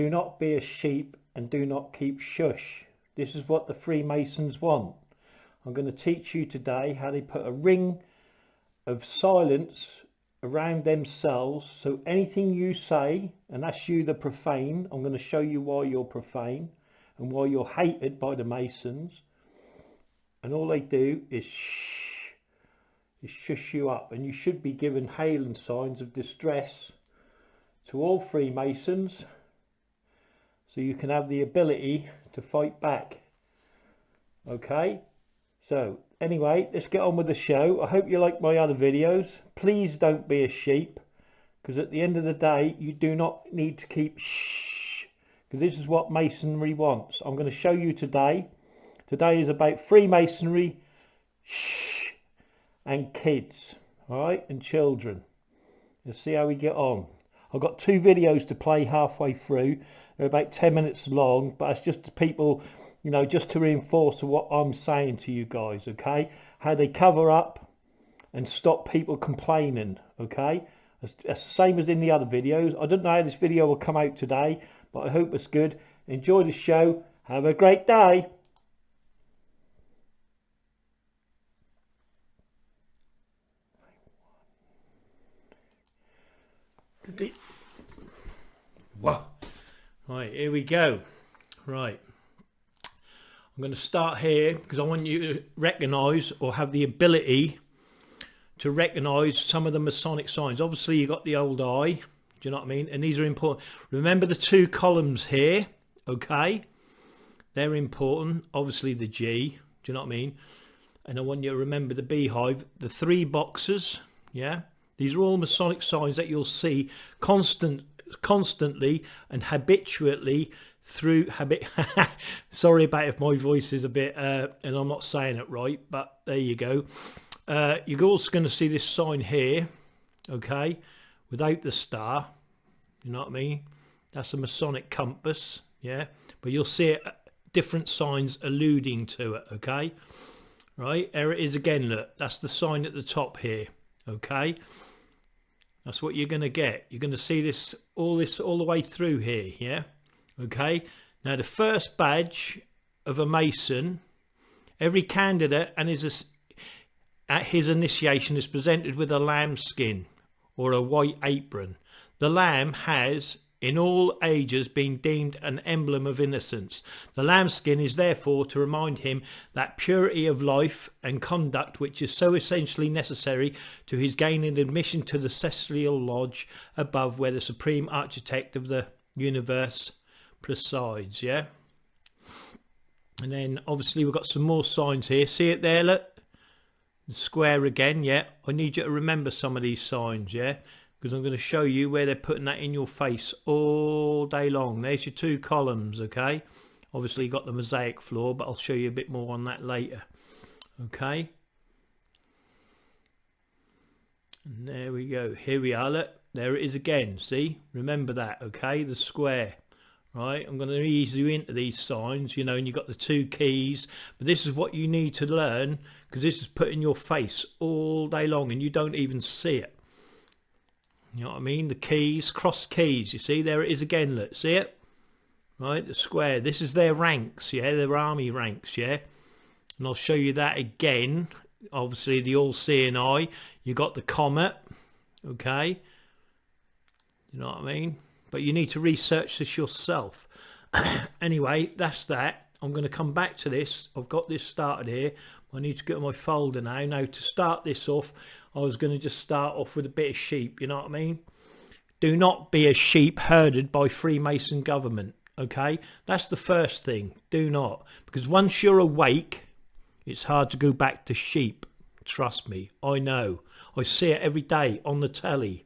do not be a sheep and do not keep shush. This is what the Freemasons want. I'm going to teach you today how they put a ring of silence around themselves, so anything you say, and that's you the profane, I'm going to show you why you're profane and why you're hated by the Masons, and all they do is shush you up, and you should be given hailing signs of distress to all Freemasons so you can have the ability to fight back. Okay, so anyway, let's get on with the show. I hope you like my other videos. Please don't be a sheep, because at the end of the day you do not need to keep shh, because this is what Masonry wants. I'm going to show you today. Today is about Freemasonry, shh, and kids, all right, and children. Let's see how we get on. I've got 2 videos to play halfway through. They're about 10 minutes long, but it's just to people, you know, just to reinforce what I'm saying to you guys, okay? How they cover up and stop people complaining, okay? It's the same as in the other videos. I don't know how this video will come out today, but I hope it's good. Enjoy the show. Have a great day. Wow. Right, here we go. Right, I'm going to start here because I want you to recognise or have the ability to recognise some of the Masonic signs. Obviously you got the old eye, do you know what I mean, and these are important. Remember the 2 columns here, okay, they're important. Obviously the G, do you know what I mean, and I want you to remember the beehive, the 3 boxes, yeah. These are all Masonic signs that you'll see constantly and habitually through habit. Sorry about if my voice is a bit and I'm not saying it right, but there you go. You're also going to see this sign here, okay, without the star, you know what I mean. That's a Masonic compass, yeah, but you'll see it, different signs alluding to it, okay. Right, there it is again, look, that's the sign at the top here, okay. That's what you're going to get. You're going to see this all the way through here, yeah. Okay. Now the first badge of a Mason, every candidate and at his initiation is presented with a lamb skin or a white apron. The lamb has in all ages been deemed an emblem of innocence. The lambskin is therefore to remind him that purity of life and conduct which is so essentially necessary to his gaining admission to the celestial lodge above where the supreme architect of the universe presides, yeah. And then obviously we've got some more signs here. See it there, look, the square again, yeah. I need you to remember some of these signs, yeah, because I'm going to show you where they're putting that in your face all day long. There's your 2 columns, okay. Obviously you got the mosaic floor, but I'll show you a bit more on that later, okay. And there we go. Here we are, look, there it is again. See, remember that, okay, the square. Right, I'm going to ease you into these signs, you know, and you've got the 2 keys, but this is what you need to learn, because this is put in your face all day long and you don't even see it. You know what I mean? The keys, cross keys, you see, there it is again, look, see it? Right, the square, this is their ranks, yeah, their army ranks, yeah, and I'll show you that again. Obviously the all-seeing eye, you got the comet, okay, you know what I mean, but you need to research this yourself. Anyway, that's that. I'm going to come back to this. I've got this started here. I need to get on my folder now. Now to start this off, I was going to just start off with a bit of sheep, you know what I mean? Do not be a sheep herded by Freemason government, okay? That's the first thing. Do not. Because once you're awake, it's hard to go back to sheep. Trust me, I know. I see it every day on the telly,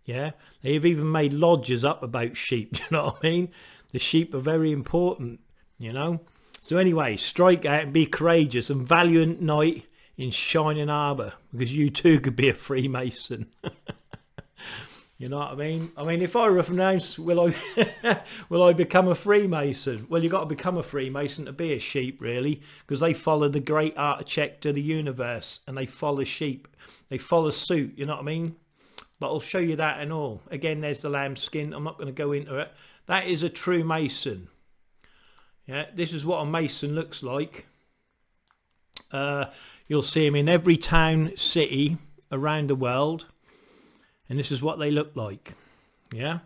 yeah? They've even made lodges up about sheep, do you know what I mean? The sheep are very important, you know? So anyway, strike out and be courageous and valiant knight in shining armour, because you too could be a Freemason. You know what I mean? I mean, if I were announced, will I become a Freemason? Well, you've got to become a Freemason to be a sheep, really, because they follow the great architect of the universe, and they follow sheep. They follow suit, you know what I mean? But I'll show you that and all. Again, there's the lamb skin. I'm not going to go into it. That is a true Mason. Yeah, this is what a Mason looks like. You'll see them in every town, city around the world, and this is what they look like. Yeah,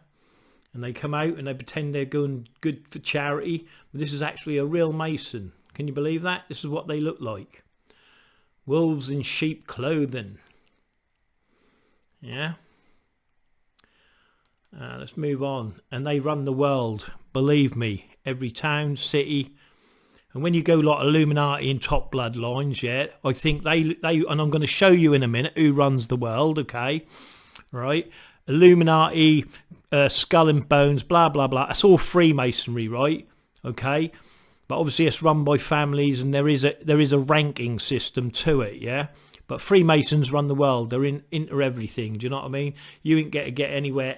and they come out and they pretend they're going good for charity, but this is actually a real Mason. Can you believe that? This is what they look like. Wolves in sheep clothing. Yeah. Let's move on. And they run the world, believe me. Every town, city. And when you go like Illuminati and top bloodlines, yeah, I think they and I'm going to show you in a minute who runs the world, okay? Right? Illuminati, skull and bones, blah, blah, blah. That's all Freemasonry, right? Okay? But obviously it's run by families and there is a ranking system to it, yeah? But Freemasons run the world. They're into everything. Do you know what I mean? You ain't get anywhere.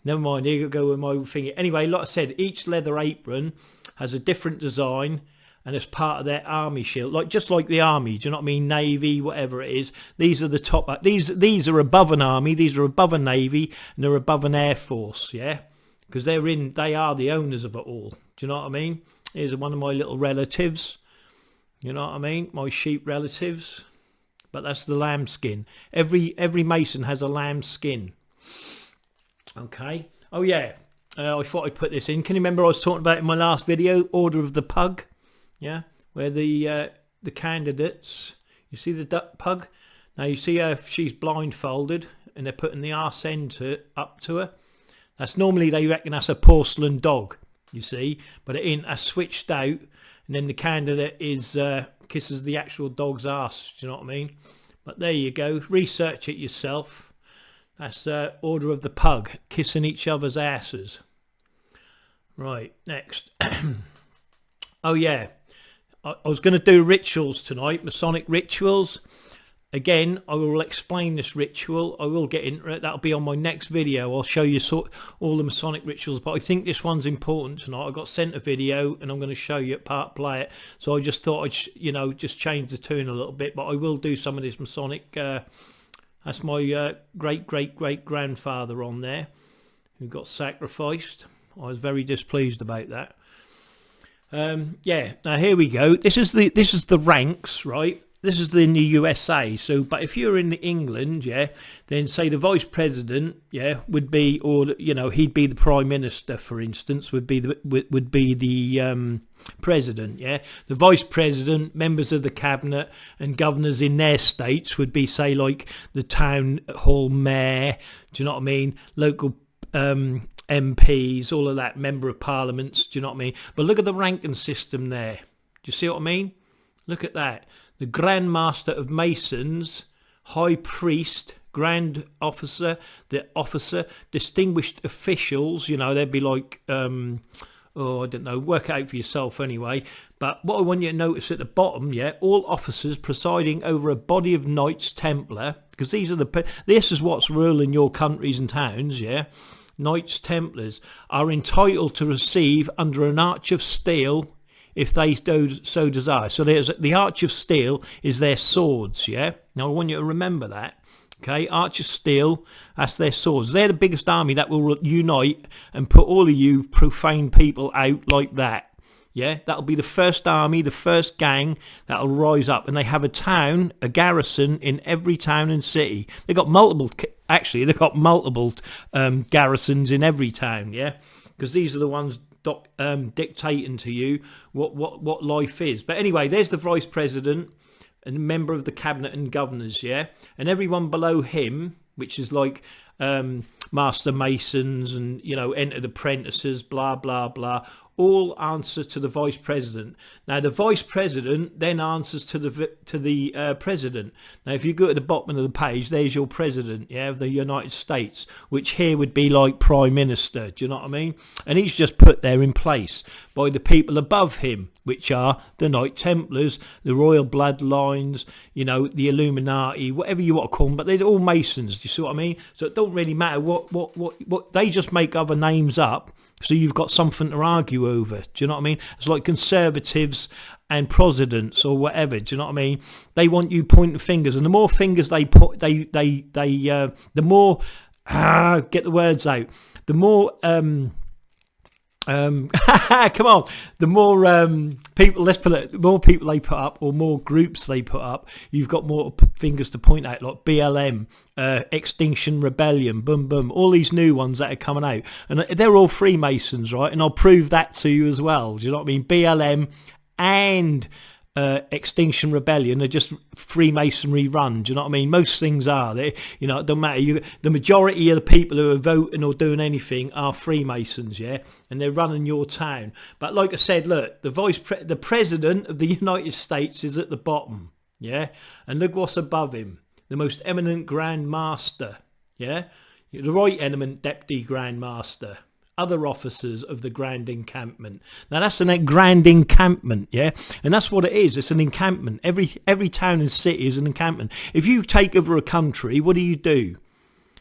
Never mind. Here you go with my finger. Anyway, like I said, each leather apron has a different design, and it's part of their army shield, like just like the army. Do you know what I mean? Navy, whatever it is. These are the top. These are above an army. These are above a navy, and they're above an air force. Yeah, because they are the owners of it all. Do you know what I mean? Here's one of my little relatives. You know what I mean? My sheep relatives. But that's the lamb skin. Every Mason has a lamb skin. Okay. Oh yeah. I thought I'd put this in. Can you remember I was talking about in my last video, Order of the Pug? Yeah. Where the candidates, you see the duck pug? Now you see her, she's blindfolded and they're putting the arse end up to her. That's normally, they reckon that's a porcelain dog, you see. But it ain't, that's switched out. And then the candidate is kisses the actual dog's arse. Do you know what I mean? But there you go. Research it yourself. That's Order of the Pug, kissing each other's asses. Right, next. Oh yeah, I was going to do rituals tonight, Masonic rituals. Again, I will explain this ritual. I will get into it. That'll be on my next video. I'll show you all the Masonic rituals, but I think this one's important tonight. I got sent a video and I'm going to show you play it. So I just thought I'd just change the tune a little bit, but I will do some of this Masonic. That's my great grandfather on there who got sacrificed. I was very displeased about that. Yeah, now here we go. This is the ranks, right? This is in the USA. So, but if you're in England, yeah, then say the vice president, yeah, would be, or he'd be the prime minister, for instance, would be the president, yeah. The vice president, members of the cabinet, and governors in their states would be, say, like the town hall mayor. Do you know what I mean? Local MPs, all of that, member of parliaments. Do you know what I mean? But look at the ranking system there. Do you see what I mean? Look at that. The Grand Master of Masons, High Priest, Grand Officer, the Officer, Distinguished Officials, they'd be like, I don't know, work it out for yourself anyway. But what I want you to notice at the bottom, yeah, all officers presiding over a body of Knights Templar, because this is what's ruling your countries and towns, yeah. Knights Templars are entitled to receive under an arch of steel if they so desire. So there's the arch of steel is their swords, yeah? Now I want you to remember that, okay? Arch of steel, that's their swords. They're the biggest army that will unite and put all of you profane people out like that, yeah? That'll be the first army, the first gang that'll rise up, and they have a garrison in every town and city. They've got multiple garrisons in every town, yeah? Because these are the ones dictating to you what life is. But anyway, there's the vice president and member of the cabinet and governors, yeah, and everyone below him, which is like master masons and entered apprentices, blah blah blah, all answer to the vice president. Now the vice president then answers to the president. Now if you go to the bottom of the page, there's your president, yeah, of the United States, which here would be like prime minister. Do you know what I mean? And he's just put there in place by the people above him, which are the Knight Templars, the royal bloodlines, the Illuminati, whatever you want to call them, but they're all Masons. Do you see what I mean? So it don't really matter what they just make other names up. So you've got something to argue over. Do you know what I mean? It's like conservatives and presidents or whatever. Do you know what I mean? They want you pointing fingers, and the more fingers they put, the more get the words out. the more come on, the more people, let's put it, the more people they put up, or more groups they put up, you've got more fingers to point at, like BLM, Extinction Rebellion, boom boom, all these new ones that are coming out, and they're all Freemasons, right? And I'll prove that to you as well. Do you know what I mean? BLM and Extinction Rebellion are just Freemasonry run. Do you know what I mean? Most things are. They, you know, it don't matter. The majority of the people who are voting or doing anything are Freemasons, yeah, and they're running your town. But like I said, look, the president of the United States is at the bottom, yeah, and look what's above him, the most eminent Grand Master, yeah, the right eminent Deputy Grand Master. Other officers of the Grand Encampment. Now that's a Grand Encampment, yeah, and that's what it is. It's an encampment. Every town and city is an encampment. If you take over a country, what do?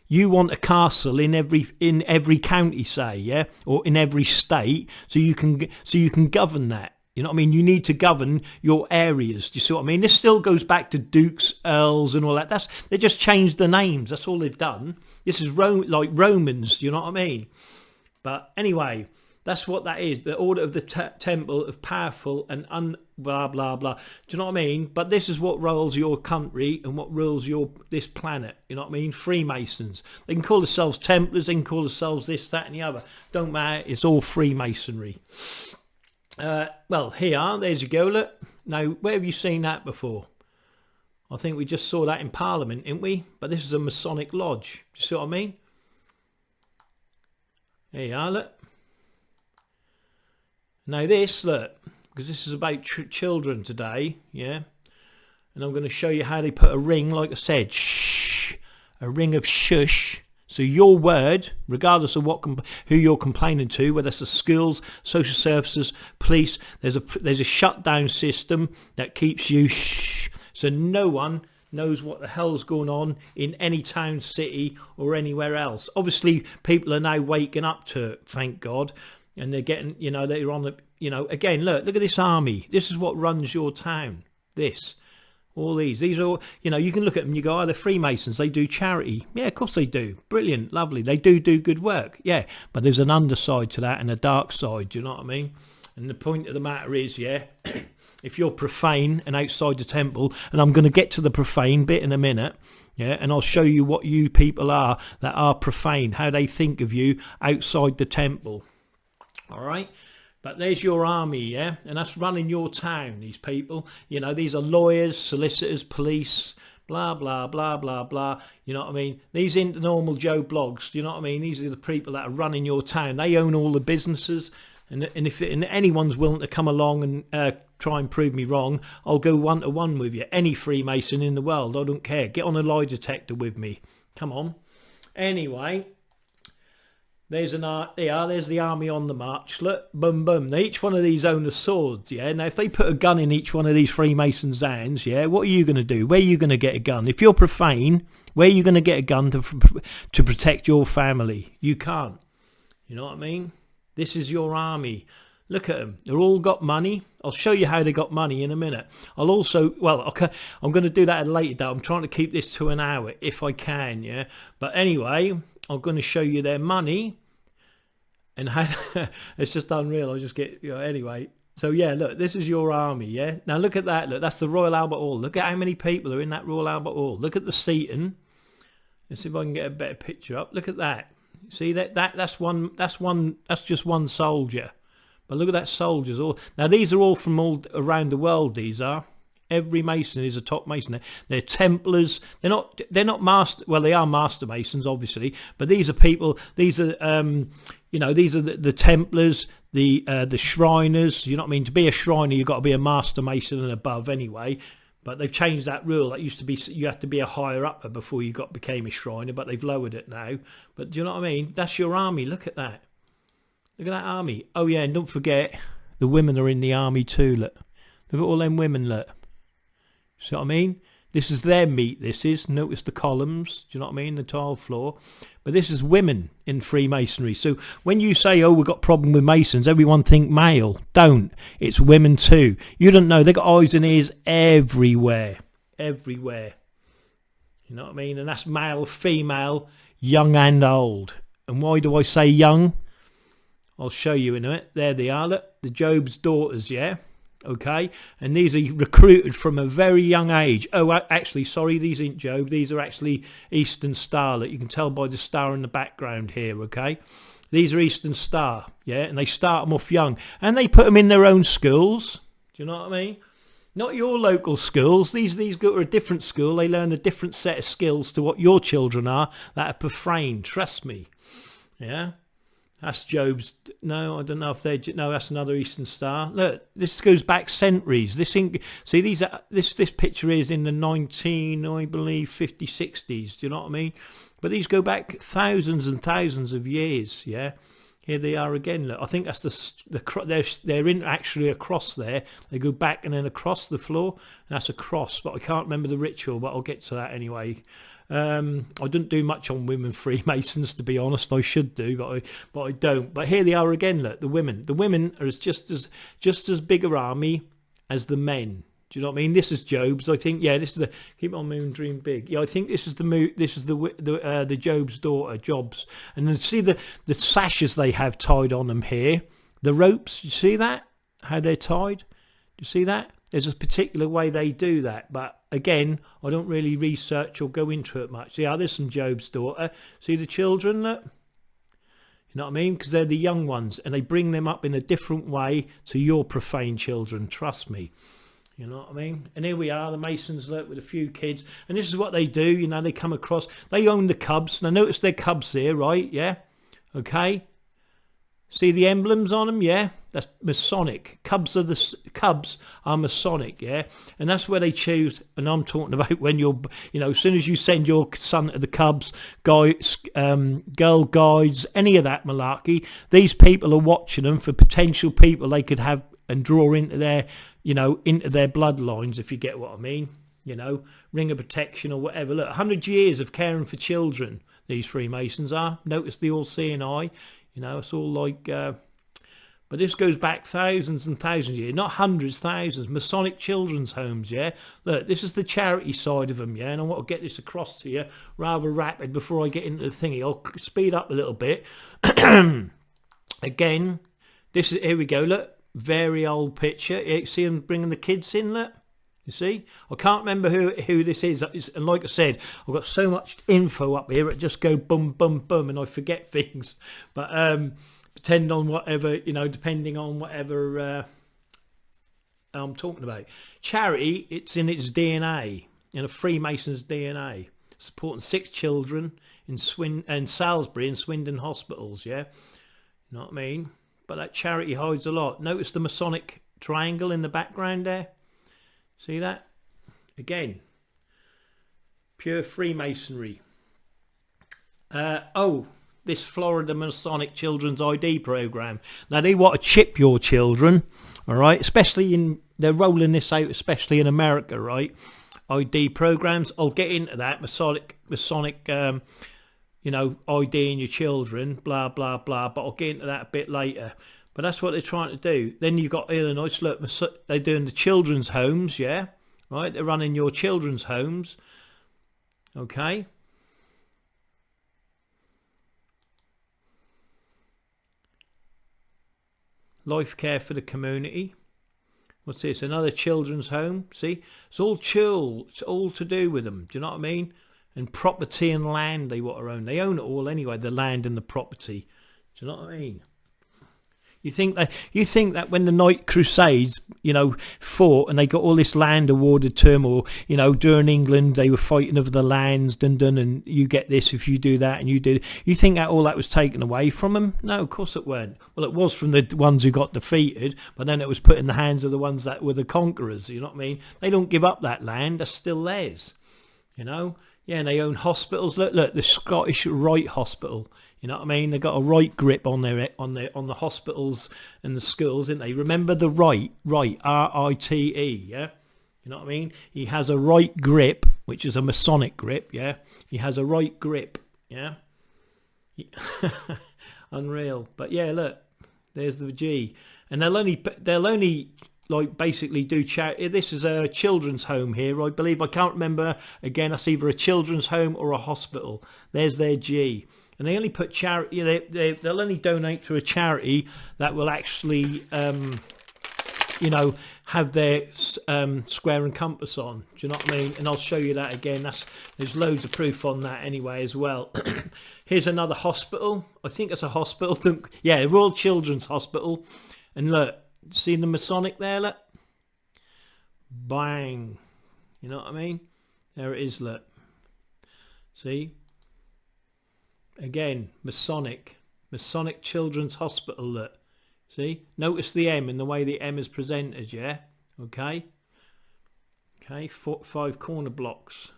You want a castle in every county, say, yeah, or in every state, so you can govern that. You know what I mean? You need to govern your areas. Do you see what I mean? This still goes back to dukes, earls, and all that. They just changed the names. That's all they've done. This is like Romans. Do you know what I mean? But anyway, that's what that is. The order of the temple of powerful and blah, blah, blah. Do you know what I mean? But this is what rules your country and what rules this planet. You know what I mean? Freemasons. They can call themselves Templars. They can call themselves this, that and the other. Don't matter. It's all Freemasonry. Well, here, there's your go. Look. Now, where have you seen that before? I think we just saw that in Parliament, didn't we? But this is a Masonic lodge. Do you see what I mean? There you are, look. Now this, look, because this is about children today, yeah, and I'm going to show you how they put a ring, like I said, shh, a ring of shush. So your word, regardless of who you're complaining to, whether it's the schools, social services, police, there's a shutdown system that keeps you shh, so no one knows what the hell's going on in any town, city or anywhere else. Obviously people are now waking up to it, thank God, and they're getting, you know, they're on the, you know, again, look at this army. This is what runs your town. All these are, you know, you can look at them, you go, oh, they're Freemasons, they do charity. Yeah, of course they do. Brilliant, lovely, they do good work, yeah, but there's an underside to that and a dark side. Do you know what I mean? And the point of the matter is, yeah, if you're profane and outside the temple, and I'm going to get to the profane bit in a minute, yeah, and I'll show you what you people are that are profane, how they think of you outside the temple. All right, but there's your army, yeah, and that's running your town. These people, you know, these are lawyers, solicitors, police, blah blah blah blah blah. You know what I mean? These ain't the normal Joe blogs. Do you know what I mean? These are the people that are running your town. They own all the businesses. And if anyone's willing to come along and try and prove me wrong, I'll go one-to-one with you. Any Freemason in the world, I don't care. Get on a lie detector with me. Come on. Anyway, there's the army on the march. Look, boom, boom. Now, each one of these own the swords, yeah? Now, if they put a gun in each one of these Freemasons' hands, yeah, what are you going to do? Where are you going to get a gun? If you're profane, where are you going to get a gun to protect your family? You can't. You know what I mean? This is your army. Look at them. They're all got money. I'll show you how they got money in a minute. I'll also, well, okay, I'm going to do that at a later date. I'm trying to keep this to an hour if I can, yeah. But anyway, I'm going to show you their money and how it's just unreal. I just get, you know, anyway. So yeah, look, this is your army, yeah. Now look at that. Look, that's the Royal Albert Hall. Look at how many people are in that Royal Albert Hall. Look at the seating. Let's see if I can get a better picture up. Look at that. See that's just one soldier. But look at that soldiers all. Now these are all from all around the world. These are. Every Mason is a top Mason. They're Templars. They're not master. Well, they are Master Masons, obviously. But these are people. These are you know, these are the Templars, the Shriners. You know what I mean? To be a Shriner, you've got to be a Master Mason and above anyway. But they've changed that rule. That used to be you have to be a higher upper before you became a Shriner, but they've lowered it now. But do you know what I mean? That's your army. Look at that. Look at that army. Oh yeah, and don't forget the women are in the army too. Look at all them women. Look. See what I mean? This is their meat. This is. Notice the columns. Do you know what I mean? The tile floor. But this is women in Freemasonry. So when you say, oh, we've got a problem with Masons, everyone think male. Don't. It's women too. You don't know. They got eyes and ears everywhere. Everywhere. You know what I mean? And that's male, female, young and old. And why do I say young? I'll show you in a minute. There they are, look, the Job's daughters, yeah? Okay, and these are recruited from a very young age. Oh, actually, sorry, these ain't Job. These are actually Eastern Star. Look, you can tell by the star in the background here, okay? These are Eastern Star, yeah? And they start them off young. And they put them in their own schools. Do you know what I mean? Not your local schools. These go to a different school. They learn a different set of skills to what your children are that are profane. Trust me, yeah? That's Job's. No, I don't know if they're. No, that's another Eastern Star. Look, this goes back centuries. See, these are this picture is in the 50s, 60s. Do you know what I mean? But these go back thousands and thousands of years. Yeah, here they are again. Look, I think that's they're in actually across there. They go back and then across the floor. And that's a cross, but I can't remember the ritual. But I'll get to that anyway. I don't do much on women Freemasons, to be honest. I should do, but I don't. But here they are again. Look, the women are just as big a army as the men. Do you know what I mean? This is Job's. I think, yeah, this is the keep on moon dream big. Yeah, I think this is the Job's daughter, Jobs. And then see the sashes they have tied on them here. The ropes, you see that? How they're tied? Do you see that? There's a particular way they do that, but again, I don't really research or go into it much. Yeah, there's some Job's daughter. See the children, look? You know what I mean? Because they're the young ones, and they bring them up in a different way to your profane children. Trust me. You know what I mean? And here we are, the Masons, look, with a few kids. And this is what they do, you know, they come across. They own the Cubs. Now, notice their Cubs here, right? Yeah? Okay? See the emblems on them, yeah? That's Masonic. Cubs are Masonic, yeah? And that's where they choose. And I'm talking about when you're, you know, as soon as you send your son to the Cubs, guys, Girl Guides, any of that malarkey, these people are watching them for potential people they could have and draw into their, you know, into their bloodlines, if you get what I mean. You know, ring of protection or whatever. Look, 100 years of caring for children, these Freemasons are. Notice the all-seeing eye. You know, it's all like, but this goes back thousands and thousands of years, not hundreds, thousands. Masonic children's homes, yeah. Look, this is the charity side of them, yeah. And I want to get this across to you rather rapid before I get into the thingy. I'll speed up a little bit. Again, this is, here we go, look, very old picture. You see them bringing the kids in, look. You see? I can't remember who this is. And like I said, I've got so much info up here, it just go boom, boom, boom, and I forget things. But depending on whatever, you know, depending on whatever I'm talking about. Charity, it's in its DNA, in a Freemason's DNA. Supporting 6 children in Salisbury and Swindon hospitals, yeah? You know what I mean? But that charity hides a lot. Notice the Masonic triangle in the background there? See that? Again, pure Freemasonry. This Florida Masonic Children's ID program. Now they want to chip your children, all right? Especially they're rolling this out, especially in America, right? ID programs. I'll get into that. Masonic, you know, IDing your children, blah, blah, blah. But I'll get into that a bit later. But that's what they're trying to do. Then you've got Illinois, look, they're doing the children's homes, yeah? Right, they're running your children's homes. Okay. Life care for the community. What's this? Another children's home. See? It's all chill. It's all to do with them. Do you know what I mean? And property and land they want to own. They own it all anyway, the land and the property. Do you know what I mean? You think that when the Night Crusades, you know, fought and they got all this land awarded to them, or, you know, during England they were fighting over the lands, and you get this if you do that and you do. You think that all that was taken away from them? No, of course it weren't. Well, it was from the ones who got defeated, but then it was put in the hands of the ones that were the conquerors. You know what I mean? They don't give up that land; that's still theirs. You know? Yeah, and they own hospitals. Look, the Scottish Rite Hospital. You know what I mean? They got a right grip on the hospitals and the schools, didn't they? Remember the right, R-I-T-E, yeah? You know what I mean? He has a right grip, which is a Masonic grip, yeah? He has a right grip, yeah? Unreal. But yeah, look, there's the G. And they'll only like basically do charity. This is a children's home here, I believe. I can't remember. Again, that's either a children's home or a hospital. There's their G. and they only put charity. They'll only donate to a charity that will actually, you know, have their square and compass on. Do you know what I mean? And I'll show you that again. There's loads of proof on that anyway as well. Here's another hospital. I think it's a hospital. Yeah, Royal Children's Hospital. And look, see the Masonic there? Look, bang. You know what I mean? There it is. Look, see. Again, Masonic Children's Hospital. Look. See, notice the M in the way the M is presented, yeah? Okay, 5 corner blocks,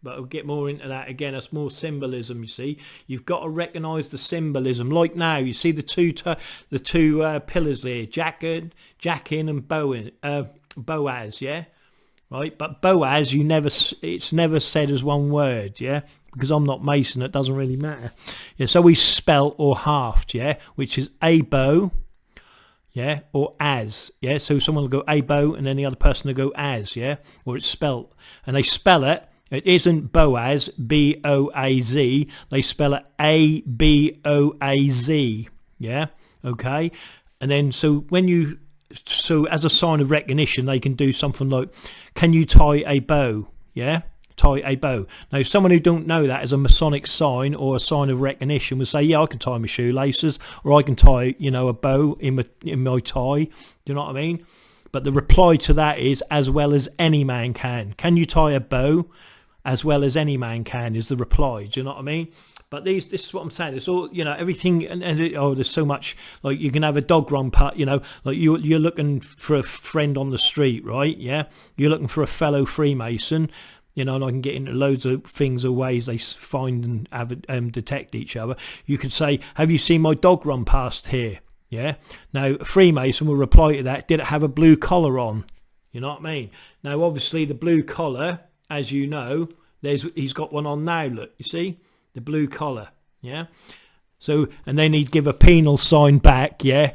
but I'll get more into that again. That's more symbolism, you see. You've got to recognise the symbolism. Like now, you see the two pillars there, Jachin and Boaz, yeah? Right, but Boaz, it's never said as one word, yeah? Because I'm not Mason, it doesn't really matter. Yeah, so we spelt or halved, yeah? Which is abo, yeah, or as, yeah. So someone will go abo, and then the other person will go as, yeah, or it's spelt, and they spell it. It isn't Boaz, B-O-A-Z. They spell it A-B-O-A-Z, yeah. Okay, and then so as a sign of recognition, they can do something like, "Can you tie a bow?" Yeah. Tie a bow. Now, someone who don't know that as a Masonic sign or a sign of recognition would say, yeah, I can tie my shoelaces, or I can tie, you know, a bow in my tie. Do you know what I mean? But the reply to that is, as well as any man can. Can you tie a bow? As well as any man can is the reply. Do you know what I mean? But this is what I'm saying. It's all, you know, everything, and there's so much. Like, you can have a dog run part, you know, like you're looking for a friend on the street, right? Yeah, you're looking for a fellow Freemason. You know, and I can get into loads of things or ways they find and detect each other. You could say, have you seen my dog run past here? Yeah. Now, a Freemason will reply to that, did it have a blue collar on? You know what I mean? Now, obviously, the blue collar, as you know, he's got one on now, look, you see? The blue collar, yeah? So, and then he'd give a penal sign back, yeah?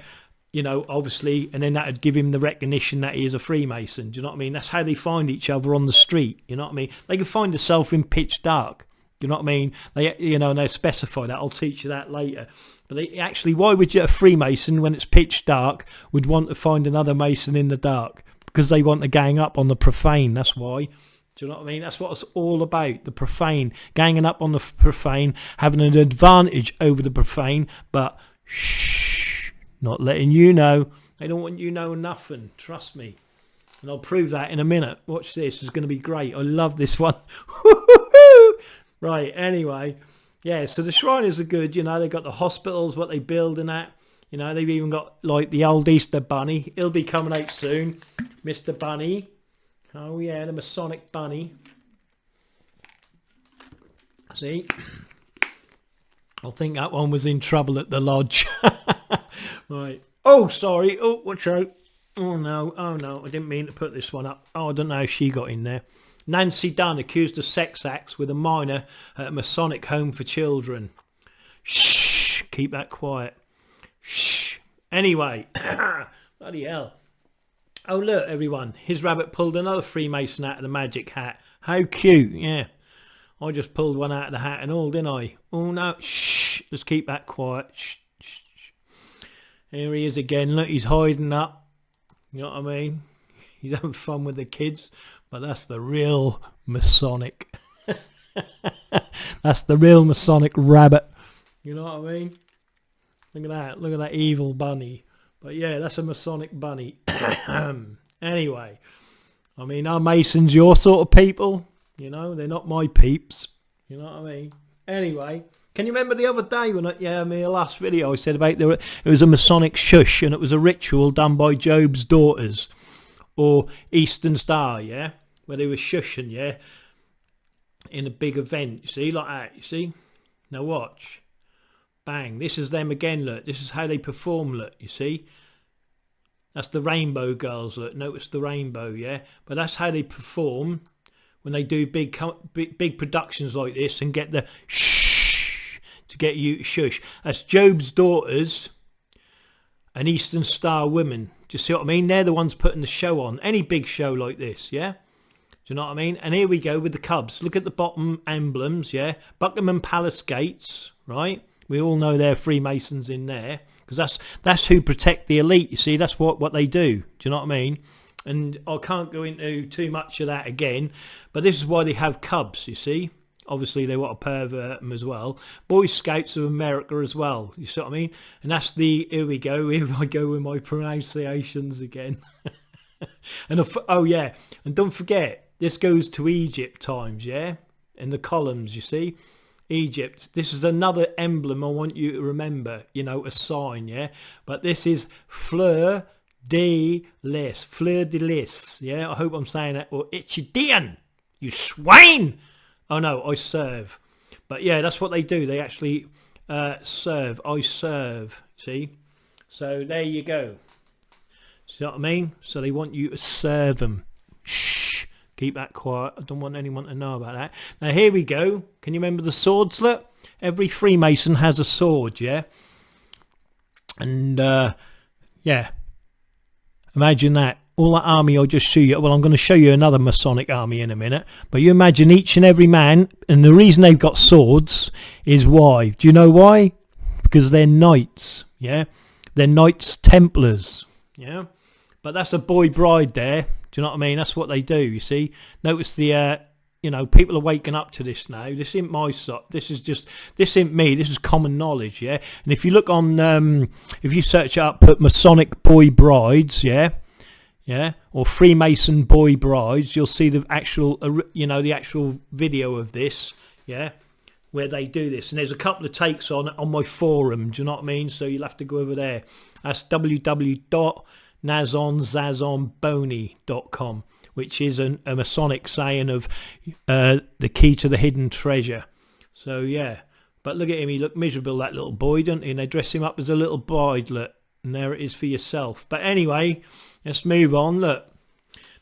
You know, obviously, and then that would give him the recognition that he is a Freemason. Do you know what I mean? That's how they find each other on the street. You know what I mean? They can find themselves in pitch dark. Do you know what I mean? They, you know, and they specify that. I'll teach you that later. But they actually, why would you, a Freemason, when it's pitch dark, would want to find another Mason in the dark? Because they want to gang up on the profane. That's why. Do you know what I mean? That's what it's all about. The profane, ganging up on the profane, having an advantage over the profane, but shh. Not letting you know. They don't want you knowing nothing. Trust me. And I'll prove that in a minute. Watch this. It's going to be great. I love this one. Right. Anyway. Yeah. So the Shriners are good. You know, they've got the hospitals, what they build and that. You know, they've even got like the old Easter Bunny. He'll be coming out soon. Mr. Bunny. Oh, yeah. The Masonic Bunny. See? I think that one was in trouble at the lodge. Right. Oh, sorry. Oh, watch out. Oh, no. Oh, no. I didn't mean to put this one up. Oh, I don't know how she got in there. Nancy Dunn accused of sex acts with a minor at a Masonic home for children. Shh. Keep that quiet. Shh. Anyway. Bloody hell. Oh, look, everyone. His rabbit pulled another Freemason out of the magic hat. How cute. Yeah. I just pulled one out of the hat and all, didn't I? Oh, no. Shh. Let's keep that quiet. Shh. Here he is again. Look, he's hiding up. You know what I mean? He's having fun with the kids. But that's the real Masonic. That's the real Masonic rabbit. You know what I mean? Look at that. Look at that evil bunny. But yeah, that's a Masonic bunny. Anyway. I mean, are Masons your sort of people? You know, they're not my peeps. You know what I mean? Anyway. Can you remember the other day when my last video I said about it was a Masonic shush, and it was a ritual done by Job's daughters or Eastern Star, yeah, where they were shushing, yeah, in a big event, you see, like that, you see. Now watch. Bang. This is them again, look. This is how they perform, look, you see. That's the Rainbow Girls, look. Notice the rainbow, yeah. But that's how they perform when they do big productions like this and get the shh to get you to shush. That's Job's daughters and Eastern Star women. Do you see what I mean? They're the ones putting the show on. Any big show like this, yeah? Do you know what I mean? And here we go with the Cubs. Look at the bottom emblems, yeah? Buckingham Palace gates, right? We all know they're Freemasons in there, because that's who protect the elite. You see, that's what they do. Do you know what I mean? And I can't go into too much of that again, but this is why they have cubs, you see. Obviously they want to pervert them as well. Boy Scouts of America as well, you see what I mean? And that's the, here I go with my pronunciations again. And oh yeah, and don't forget, this goes to Egypt times, yeah? In the columns, you see? Egypt. This is another emblem I want you to remember, you know, a sign, yeah? But this is fleur de lis, fleur de lis, yeah? I hope I'm saying that. Or Ichidian, you swine! Oh no, I serve. But yeah, that's what they do. They actually serve. I serve, see? So there you go. See what I mean? So they want you to serve them. Shh, keep that quiet. I don't want anyone to know about that. Now here we go. Can you remember the swords? Look, every Freemason has a sword, yeah? And yeah, imagine that. All that army I'll just show you. Well, I'm going to show you another Masonic army in a minute. But you imagine each and every man, and the reason they've got swords is why? Do you know why? Because they're knights, yeah? They're Knights Templars, yeah? But that's a boy bride there. Do you know what I mean? That's what they do, you see? Notice the, you know, people are waking up to this now. This isn't my side. This isn't me. This is common knowledge, yeah? And if you look on, if you search up, put Masonic boy brides, yeah? Yeah, or Freemason boy brides, you'll see the actual, you know, the actual video of this, yeah, where they do this. And there's a couple of takes on my forum, do you know what I mean? So you'll have to go over there. That's www.nazonzazonboni.com, which is a Masonic saying of the key to the hidden treasure. So yeah, but look at him, he looked miserable, that little boy, don't he? And they dress him up as a little bride, look, and there it is for yourself. But anyway, let's move on. Look,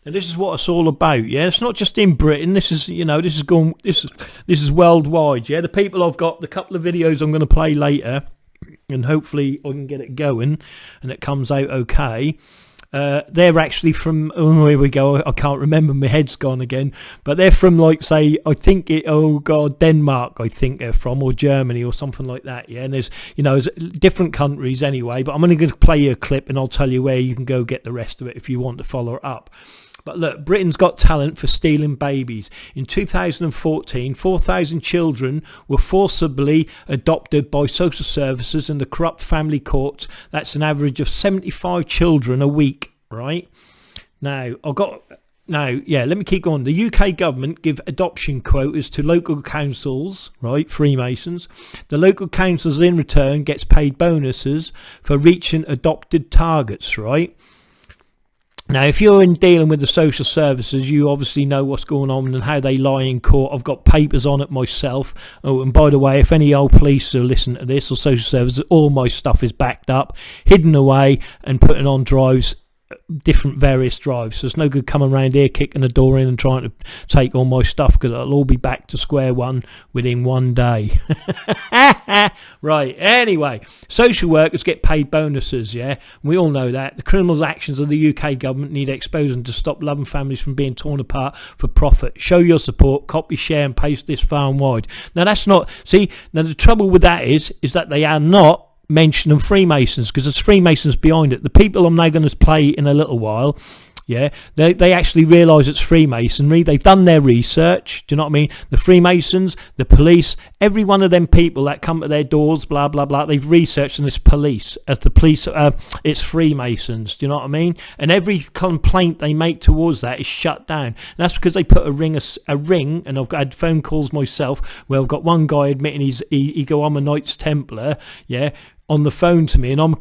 now this is what it's all about, yeah? It's not just in Britain. This is, you know, this is worldwide, yeah? The people I've got, the couple of videos I'm going to play later, and hopefully I can get it going and it comes out okay. They're actually from, oh, here we go, I can't remember, my head's gone again, but they're from, like, say, I think it, oh god, Denmark, I think they're from, or Germany or something like that, yeah? And there's, you know, there's different countries anyway, but I'm only going to play you a clip and I'll tell you where you can go get the rest of it if you want to follow it up. But look, Britain's got talent for stealing babies. In 2014, 4,000 children were forcibly adopted by social services and the corrupt family courts. That's an average of 75 children a week, right? Now, yeah, let me keep going. The UK government give adoption quotas to local councils, right, Freemasons. The local councils in return gets paid bonuses for reaching adopted targets, right? Now, if you're in dealing with the social services, you obviously know what's going on and how they lie in court. I've got papers on it myself. Oh, and by the way, if any old police are listening to this or social services, all my stuff is backed up, hidden away and putting on drives, different various drives. So it's no good coming around here kicking the door in and trying to take all my stuff, because it'll all be back to square one within one day. Right, anyway, social workers get paid bonuses, yeah, we all know that. The criminal actions of the UK government need exposing to stop loving families from being torn apart for profit. Show your support, copy, share and paste this far and wide. Now that's not, see, now the trouble with that is that they are not mentioning Freemasons, because there's Freemasons behind it. The people I'm now going to play in a little while, yeah, they actually realise it's Freemasonry. They've done their research, do you know what I mean? The Freemasons, the police, every one of them people that come to their doors, blah blah blah, they've researched, and it's police, as the police, it's Freemasons, do you know what I mean? And every complaint they make towards that is shut down. And that's because they put a ring, and I've had phone calls myself where I've got one guy admitting he go, I'm a Knights Templar, yeah, on the phone to me, and I'm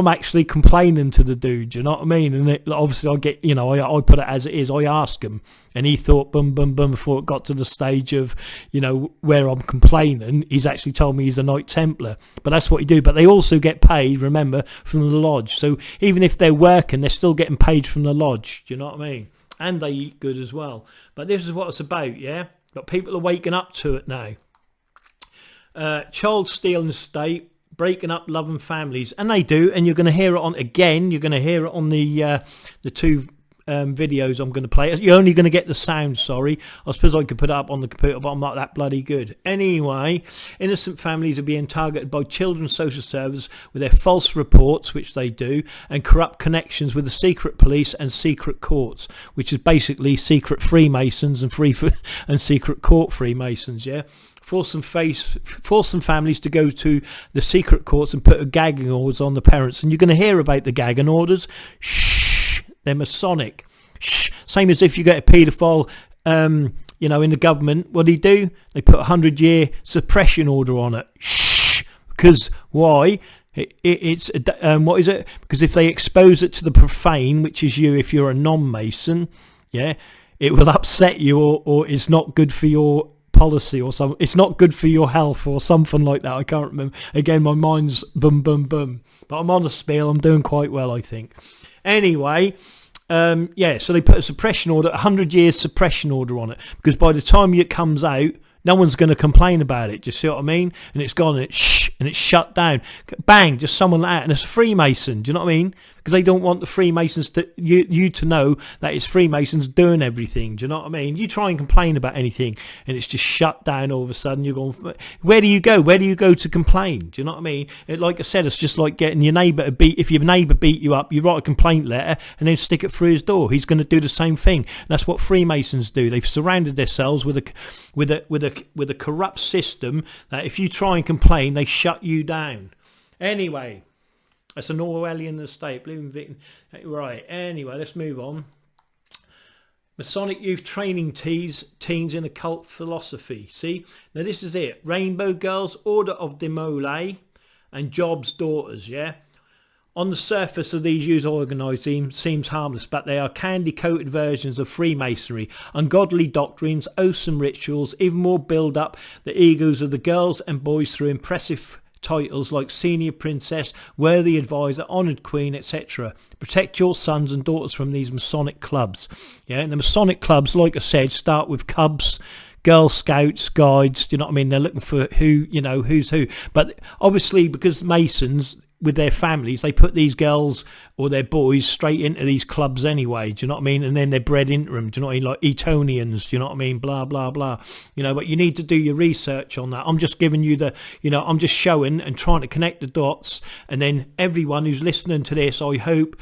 actually complaining to the dude, you know what I mean? And obviously I get, you know, I put it as it is. I ask him, and he thought boom before it got to the stage of, you know, where I'm complaining. He's actually told me he's a Knight Templar, but that's what he do. But they also get paid, remember, from the lodge. So even if they're working, they're still getting paid from the lodge, do you know what I mean? And they eat good as well. But this is what it's about, yeah? But people are waking up to it now. Child stealing state, breaking up loving families, and they do, and you're going to hear it on again. You're going to hear it on the two videos I'm going to play. You're only going to get the sound, sorry. I suppose I could put it up on the computer, but I'm not that bloody good. Anyway, innocent families are being targeted by children's social services with their false reports, which they do, and corrupt connections with the secret police and secret courts, which is basically secret Freemasons and secret court Freemasons, yeah? Force some families to go to the secret courts and put a gagging orders on the parents. And you're going to hear about the gagging orders. Shh, they're Masonic. Shh, same as if you get a paedophile, you know, in the government. What do? They put a 100-year suppression order on it. Shh, because why? It's what is it? Because if they expose it to the profane, which is you if you're a non-Mason, yeah, it will upset you, or it's not good for your policy or something. It's not good for your health or something like that. I can't remember. Again, my mind's boom. But I'm on the spiel. I'm doing quite well, I think. Anyway, yeah, so they put a suppression order, 100 years suppression order on it, because by the time it comes out, no one's going to complain about it. Do you see what I mean? And it's gone, and it's shut down. Bang, just someone like that, and it's a Freemason. Do you know what I mean? Because they don't want the Freemasons to you to know that it's Freemasons doing everything. Do you know what I mean? You try and complain about anything, and it's just shut down all of a sudden. You're going, where do you go? Where do you go to complain? Do you know what I mean? Like I said, it's just like getting your neighbour to beat. If your neighbour beat you up, you write a complaint letter and then stick it through his door. He's going to do the same thing. And that's what Freemasons do. They've surrounded themselves with a corrupt system that if you try and complain, they shut you down. Anyway. That's an Orwellian estate. Right, anyway, let's move on. Masonic youth training teens in occult philosophy. See, now this is it. Rainbow Girls, Order of Demole, and Job's Daughters, yeah? On the surface of these youth organisms seems harmless, but they are candy-coated versions of Freemasonry, ungodly doctrines, awesome rituals, even more build up the egos of the girls and boys through impressive titles like senior princess, worthy advisor, honoured queen, etc. Protect your sons and daughters from these Masonic clubs. Yeah, and the Masonic clubs, like I said, start with Cubs, Girl Scouts, Guides. Do you know what I mean? They're looking for who's who. But obviously, because Masons, with their families, they put these girls or their boys straight into these clubs anyway, do you know what I mean? And then they're bred into them, do you know what I mean? Like Etonians, do you know what I mean? Blah, blah, blah. You know, but you need to do your research on that. I'm just giving you I'm just showing and trying to connect the dots. And then everyone who's listening to this, I hope,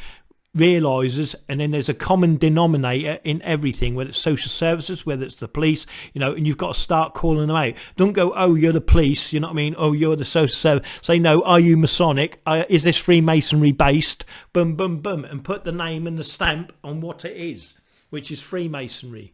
realises, and then there's a common denominator in everything, whether it's social services, whether it's the police, and you've got to start calling them out. Don't go, oh, you're the police, you know what I mean? Oh, you're the social service. Say, no, are you Masonic? Is this Freemasonry based? Boom, boom, boom, and put the name and the stamp on what it is, which is Freemasonry.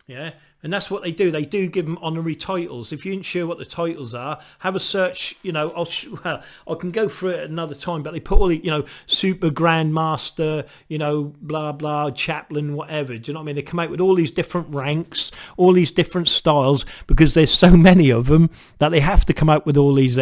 Yeah, and that's what they do. They do give them honorary titles. If you ain't sure what the titles are, have a search. I can go through it another time, but they put all the, super grand master, blah, blah, chaplain, whatever. Do you know what I mean? They come out with all these different ranks, all these different styles, because there's so many of them that they have to come out with all these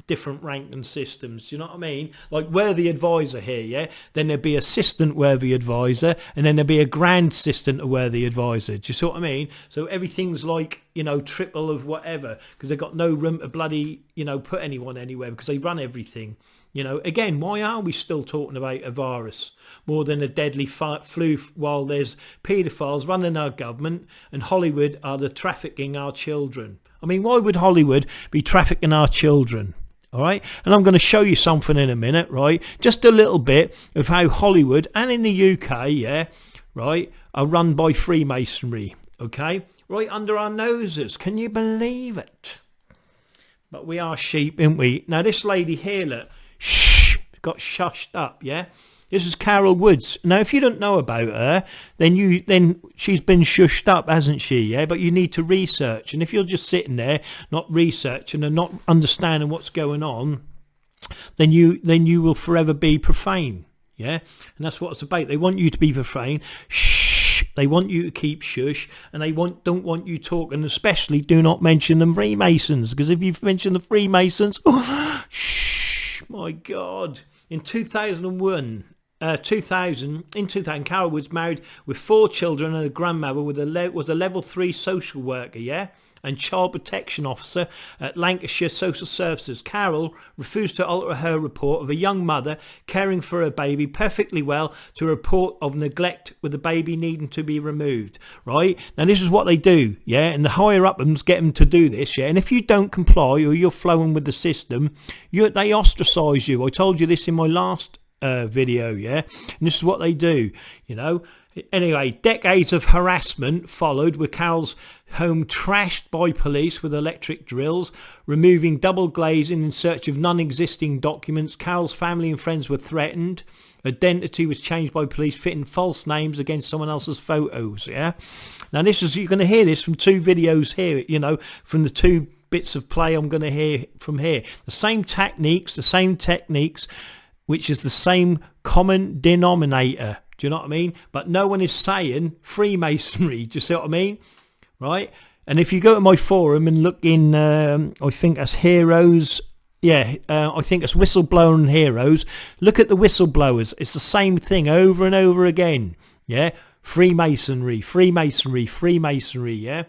different rank and systems. Do you know what I mean? Like worthy advisor here, yeah? Then there'd be assistant worthy advisor, and then there'd be a grand assistant worthy advisor. Do you see what I mean? So everything's like, triple of whatever, because they've got no room to bloody, put anyone anywhere, because they run everything. Again, why are we still talking about a virus more than a deadly flu while there's paedophiles running our government and Hollywood are the trafficking our children? I mean, why would Hollywood be trafficking our children? All right, and I'm going to show you something in a minute, right? Just a little bit of how Hollywood and in the UK, yeah, right, are run by Freemasonry, okay? Right under our noses. Can you believe it? But we are sheep, aren't we? Now, this lady here, look, shh, got shushed up, yeah? This is Carol Woods. Now, if you don't know about her, then she's been shushed up, hasn't she? Yeah, but you need to research. And if you're just sitting there, not researching and not understanding what's going on, then you will forever be profane. Yeah, and that's what it's about. They want you to be profane. Shh. They want you to keep shush, and they don't want you talking. Especially, do not mention the Freemasons, because if you've mentioned the Freemasons, shh, my God. In 2000, Carol was married with 4 children and a grandmother was a level 3 social worker, yeah? and Child Protection Officer at Lancashire Social Services. Carol refused to alter her report of a young mother caring for her baby perfectly well to a report of neglect with the baby needing to be removed. Right? Now this is what they do, yeah? And the higher up them get them to do this, yeah? And if you don't comply or you're flowing with the system, they ostracise you. I told you this in my last video, yeah? And this is what they do, you know? Anyway, decades of harassment followed, with Carol's home trashed by police with electric drills, removing double glazing in search of non-existing documents. Carol's family and friends were threatened. Identity was changed by police, fitting false names against someone else's photos, yeah? Now this is, you're going to hear this from two videos here, you know, from the two bits of play I'm going to hear from here. The same techniques, which is the same common denominator. Do you know what I mean? But no one is saying Freemasonry. Do you see what I mean? Right? And if you go to my forum and look in, I think that's Heroes. Yeah, I think it's Whistleblower and Heroes. Look at the whistleblowers. It's the same thing over and over again. Yeah? Freemasonry, Freemasonry, Freemasonry. Yeah?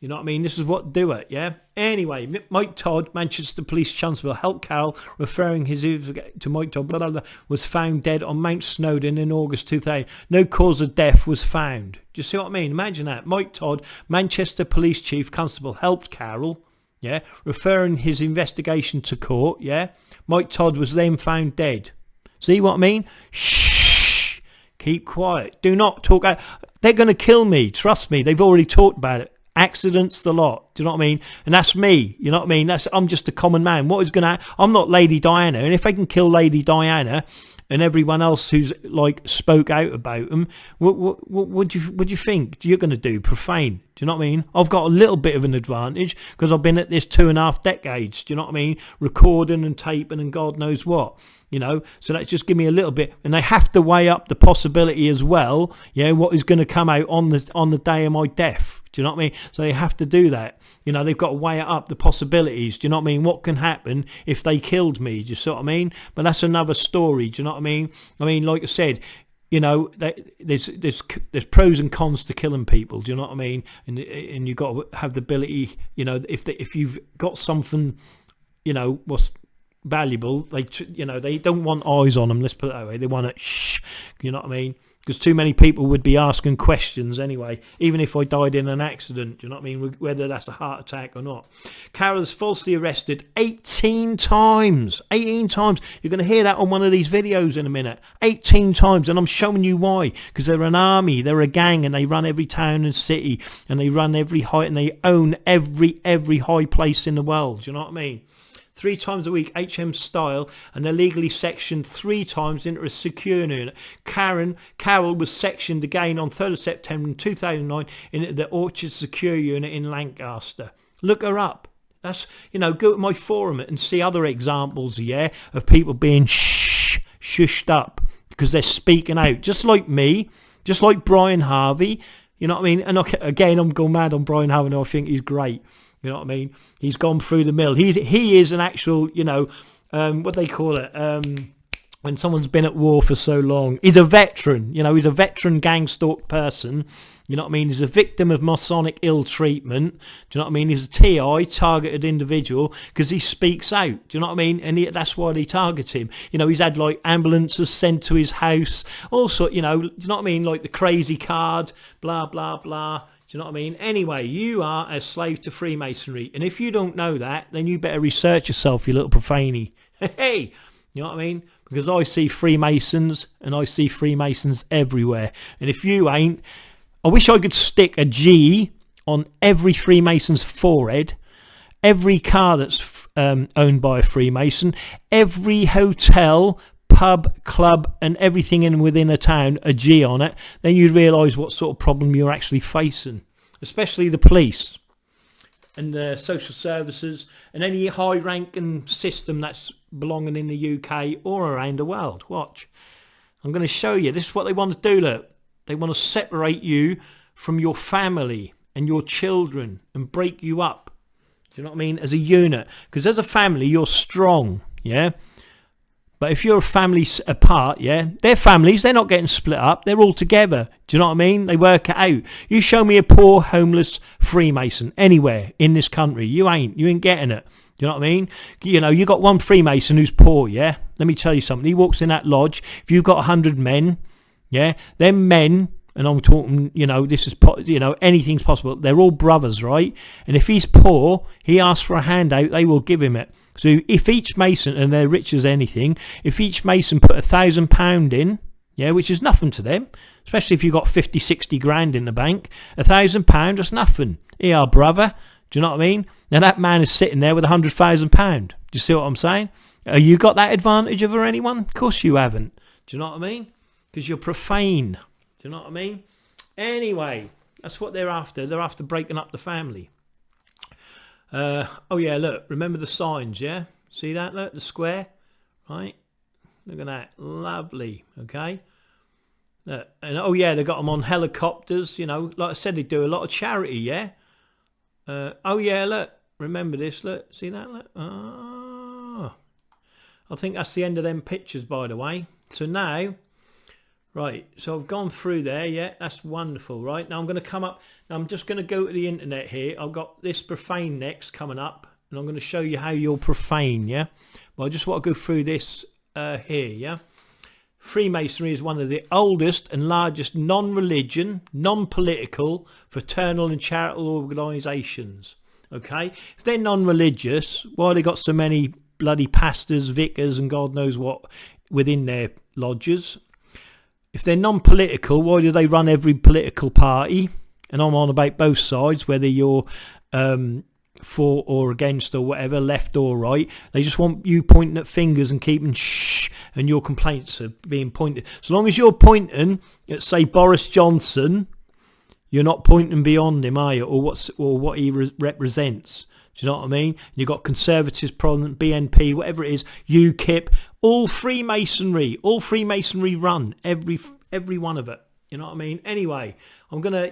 You know what I mean? This is what do it, yeah? Anyway, Mike Todd, Manchester Police Constable, helped Carol, referring his to Mike Todd, blah, blah, blah, was found dead on Mount Snowdon in August 2000. No cause of death was found. Do you see what I mean? Imagine that. Mike Todd, Manchester Police Chief Constable, helped Carol, yeah? Referring his investigation to court, yeah? Mike Todd was then found dead. See what I mean? Shh! Keep quiet. Do not talk out. They're going to kill me. Trust me. They've already talked about it. Accidents, the lot. Do you know what I mean? And that's me. You know what I mean? I'm just a common man. What is going to happen? I'm not Lady Diana. And if they can kill Lady Diana and everyone else who's like spoke out about them, what do you think you're going to do? Profane. Do you know what I mean? I've got a little bit of an advantage because I've been at this 2.5 decades. Do you know what I mean? Recording and taping and God knows what. You know, so that's just give me a little bit, and they have to weigh up the possibility as well. Yeah, what is going to come out on the day of my death? Do you know what I mean? So they have to do that. You know, they've got to weigh up the possibilities. Do you know what I mean? What can happen if they killed me? Do you see what I mean? But that's another story. Do you know what I mean? I mean, like I said, you know, there's pros and cons to killing people. Do you know what I mean? And you've got to have the ability. You know, if you've got something, you know, what's valuable, they don't want eyes on them, let's put it that way. They want it shh, you know what I mean? Because too many people would be asking questions anyway, even if I died in an accident. Do you know what I mean? Whether that's a heart attack or not. Carol is falsely arrested 18 times. 18 times. You're going to hear that on one of these videos in a minute. 18 times. And I'm showing you why. Because they're an army. They're a gang. And they run every town and city. And they run every height. And they own every high place in the world. Do you know what I mean? 3 times a week, HM style, and they're legally sectioned 3 times into a secure unit. Carol was sectioned again on 3rd of September 2009 in the Orchard Secure Unit in Lancaster. Look her up. That's, you know, go to my forum and see other examples, yeah, of people being shushed up because they're speaking out, just like me, just like Brian Harvey. You know what I mean? And again, I'm going mad on Brian Harvey. I think he's great. You know what I mean? He's gone through the mill. He is an actual, you know, what they call it, when someone's been at war for so long. He's a veteran, you know, he's a veteran gang-stalked person. You know what I mean? He's a victim of Masonic ill treatment. Do you know what I mean? He's a TI, targeted individual, because he speaks out. Do you know what I mean? And that's why they target him. You know, he's had like ambulances sent to his house. Also, you know, do you know what I mean? Like the crazy card, blah, blah, blah. Do you know what I mean? Anyway, you are a slave to Freemasonry. And if you don't know that, then you better research yourself, you little profaney. Hey, you know what I mean? Because I see Freemasons and I see Freemasons everywhere. And if you ain't, I wish I could stick a G on every Freemason's forehead, every car that's owned by a Freemason, every hotel, pub, club and everything within a town, a G on it. Then you'd realise what sort of problem you're actually facing, especially the police and the social services and any high ranking system that's belonging in the UK or around the world. Watch, I'm going to show you. This is what they want to do. Look, they want to separate you from your family and your children and break you up. Do you know what I mean? As a unit, because as a family you're strong, yeah. But if you're a family apart, yeah, they're families. They're not getting split up. They're all together. Do you know what I mean? They work it out. You show me a poor, homeless Freemason anywhere in this country. You ain't getting it. Do you know what I mean? You know, you got one Freemason who's poor, yeah? Let me tell you something. He walks in that lodge. If you've got 100 men, yeah, them men, and I'm talking, you know, this is, you know, anything's possible. They're all brothers, right? And if he's poor, he asks for a handout, they will give him it. So if each Mason, and they're rich as anything, if each Mason put £1,000 in, yeah, which is nothing to them, especially if you've got 50, 60 grand in the bank, £1,000, that's nothing. Here, brother. Do you know what I mean? Now that man is sitting there with £100,000. Do you see what I'm saying? You got that advantage over anyone? Of course you haven't. Do you know what I mean? Because you're profane. Do you know what I mean? Anyway, that's what they're after. They're after breaking up the family. Oh yeah, look, remember the signs, yeah? See that, look, the square, right? Look at that, lovely, okay? Look, and oh yeah, they got them on helicopters, you know, like I said, they do a lot of charity, yeah? Oh yeah, look, remember this, look, see that, look? Oh, I think that's the end of them pictures, by the way. So now, right, so I've gone through there, yeah, that's wonderful, right? Now I'm going to come up, now I'm just going to go to the internet here. I've got this profane next coming up, and I'm going to show you how you're profane, yeah? But I just want to go through this here, yeah? Freemasonry is one of the oldest and largest non-religion, non-political, fraternal and charitable organisations, okay? If they're non-religious, why they got so many bloody pastors, vicars and God knows what within their lodges? If they're non-political, why do they run every political party? And I'm on about both sides, whether you're for or against or whatever, left or right. They just want you pointing at fingers and keeping shh, and your complaints are being pointed. So long as you're pointing at, say, Boris Johnson, you're not pointing beyond him, are you? Or what he represents. Do you know what I mean? You've got Conservatives, Prominent, BNP, whatever it is, UKIP, all Freemasonry run, every one of it. You know what I mean? Anyway, I'm going to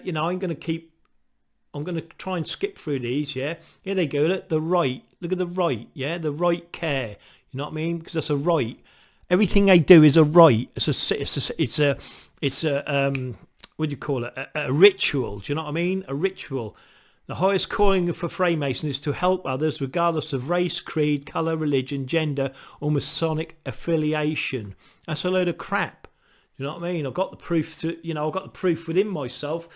try and skip through these, yeah? Here they go, look, the right, look at the right, yeah? The right care, you know what I mean? Because that's a right. Everything they do is a right. It's a what do you call it? A ritual, do you know what I mean? A ritual. The highest calling for Freemason is to help others regardless of race, creed, colour, religion, gender or Masonic affiliation. That's a load of crap. You know what I mean? I've got the proof I've got the proof within myself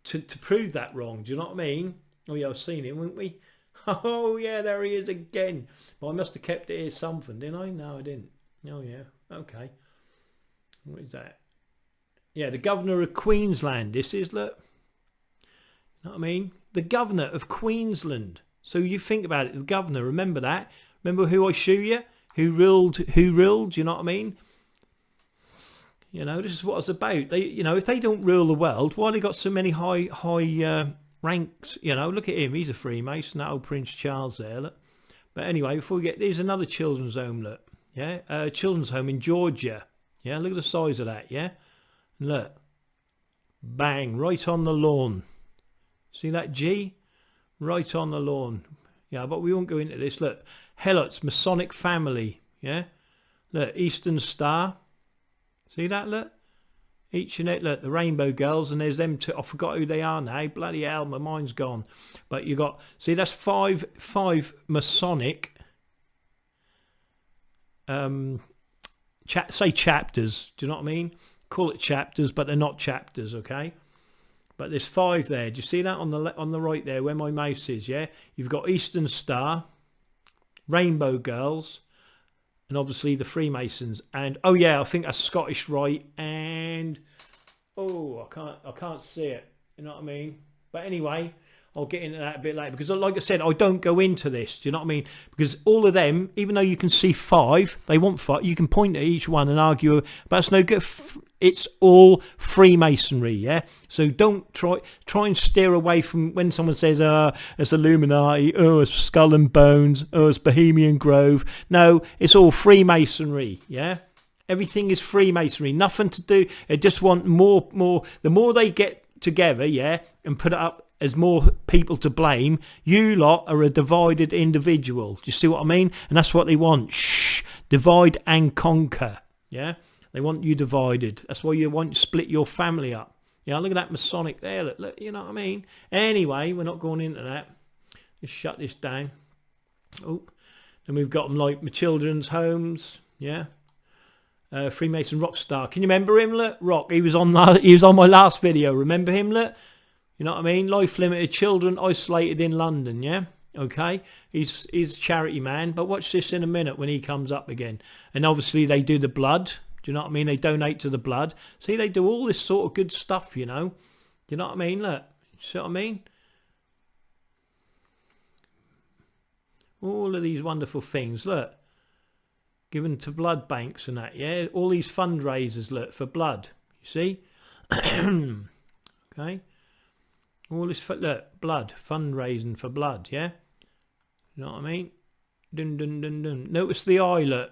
to prove that wrong. Do you know what I mean? Oh yeah, I've seen him, wouldn't we? Oh yeah, there he is again. Well, I must have kept it here something, didn't I? No, I didn't. Oh yeah, okay. What is that? Yeah, the Governor of Queensland. This is, look. You know what I mean? The Governor of Queensland. So you think about it, the Governor, remember that? Remember who I show you? Who ruled, you know what I mean? You know, this is what it's about. They, you know, if they don't rule the world, why they got so many high ranks? You know, look at him. He's a Freemason, that old Prince Charles there, look. But anyway, before we get, there's another children's home, look. Yeah, children's home in Georgia. Yeah, look at the size of that, yeah? And look. Bang, right on the lawn. See that G? Right on the lawn. Yeah, but we won't go into this. Look, Helot's Masonic family. Yeah? Look, Eastern Star. See that, look? Each and it, look, the Rainbow Girls, and there's them two. I forgot who they are now. Bloody hell, my mind's gone. But you got, see, that's five Masonic, say chapters. Do you know what I mean? Call it chapters, but they're not chapters, okay? But there's 5 there. Do you see that on the right there where my mouse is, yeah? You've got Eastern Star, Rainbow Girls, and obviously the Freemasons. And, oh yeah, I think that's Scottish Rite, and, oh, I can't see it. You know what I mean? But anyway, I'll get into that a bit later. Because like I said, I don't go into this. Do you know what I mean? Because all of them, even though you can see 5, they want 5. You can point at each one and argue, but it's no good. It's all Freemasonry, yeah? So don't try and steer away from when someone says, it's Illuminati, it's Skull and Bones, it's Bohemian Grove. No, it's all Freemasonry, yeah? Everything is Freemasonry. Nothing to do. They just want more. The more they get together, yeah, and put it up as more people to blame, you lot are a divided individual. Do you see what I mean? And that's what they want. Shh. Divide and conquer. Yeah, they want you divided. That's why you want to split your family up. Yeah, look at that Masonic there. Look, you know what I mean? Anyway, we're not going into that. Just shut this down. Oh, and we've got them like my children's homes. Yeah. Freemason rock star. Can you remember him? Look, Rock. He was on my last video. Remember him? Look. You know what I mean? Life limited children isolated in London. Yeah. Okay. He's a charity man. But watch this in a minute when he comes up again. And obviously they do the blood. Do you know what I mean? They donate to the blood. See, they do all this sort of good stuff. You know. Do you know what I mean? Look. See what I mean? All of these wonderful things. Look. Given to blood banks and that, yeah? All these fundraisers, look, for blood. You see? Okay? All this, look, blood. Fundraising for blood, yeah? You know what I mean? Dun, dun, dun, dun. Notice the eye, look.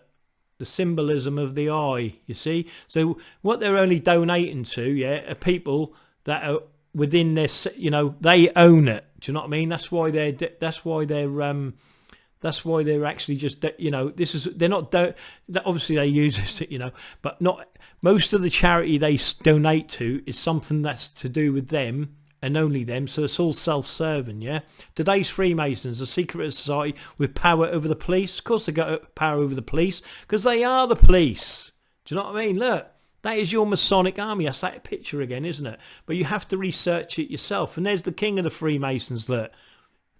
The symbolism of the eye, you see? So what they're only donating to, yeah, are people that are within their, you know, they own it. Do you know what I mean? That's why they're actually just, you know, they're not, obviously they use this, you know, but not, most of the charity they donate to is something that's to do with them and only them, so it's all self-serving, yeah? Today's Freemasons, a secret society with power over the police. Of course they got power over the police, because they are the police. Do you know what I mean? Look, that is your Masonic army. That's that picture again, isn't it? But you have to research it yourself. And there's the king of the Freemasons, look.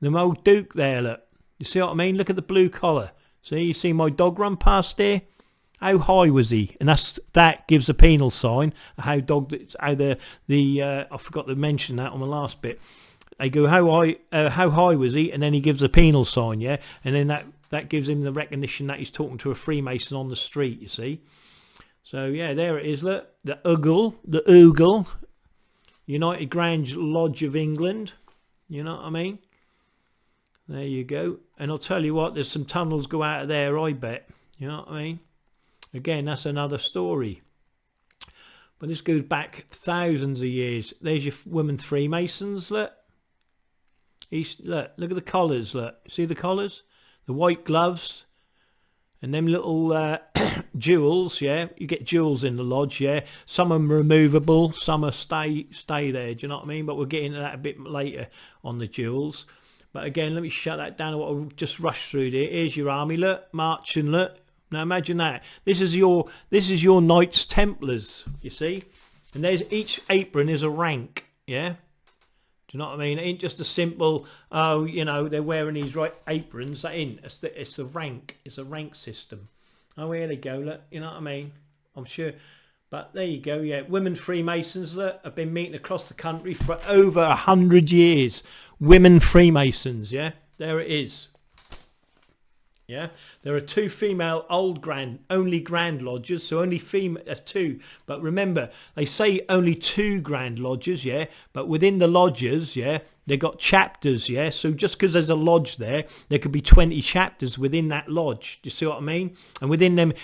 The old Duke there, look. You see what I mean? Look at the blue collar. See, you see my dog run past there? How high was he? And that gives a penal sign. I forgot to mention that on the last bit. They go, how high was he? And then he gives a penal sign, yeah? And then that gives him the recognition that he's talking to a Freemason on the street, you see? So, yeah, there it is, look. The Oogle, United Grand Lodge of England. You know what I mean? There you go. And I'll tell you what, there's some tunnels go out of there, I bet. You know what I mean? Again, that's another story. But this goes back thousands of years. There's your women Freemasons, look. Look at the collars, look. See the collars? The white gloves. And them little jewels, yeah? You get jewels in the lodge, yeah? Some of them removable, some are stay there, do you know what I mean? But we'll get into that a bit later on the jewels. But again, let me shut that down. I'll just rush through there. Here's your army, look, marching, look. Now imagine that. This is your Knights Templars, you see? And there's each apron is a rank, yeah? Do you know what I mean? It ain't just a simple, oh, you know, they're wearing these right aprons. That ain't. It's a rank. It's a rank system. Oh, here they go, look. You know what I mean? I'm sure. But there you go, yeah. Women Freemasons, look, have been meeting across the country for over 100 years. Women Freemasons, yeah? There it is. Yeah, there are two female only Grand Lodges, so only female, that's two. But remember, they say only two Grand Lodges, yeah, but within the lodges, yeah, they got chapters, yeah, so just because there's a lodge there could be 20 chapters within that lodge. Do you see what I mean? And within them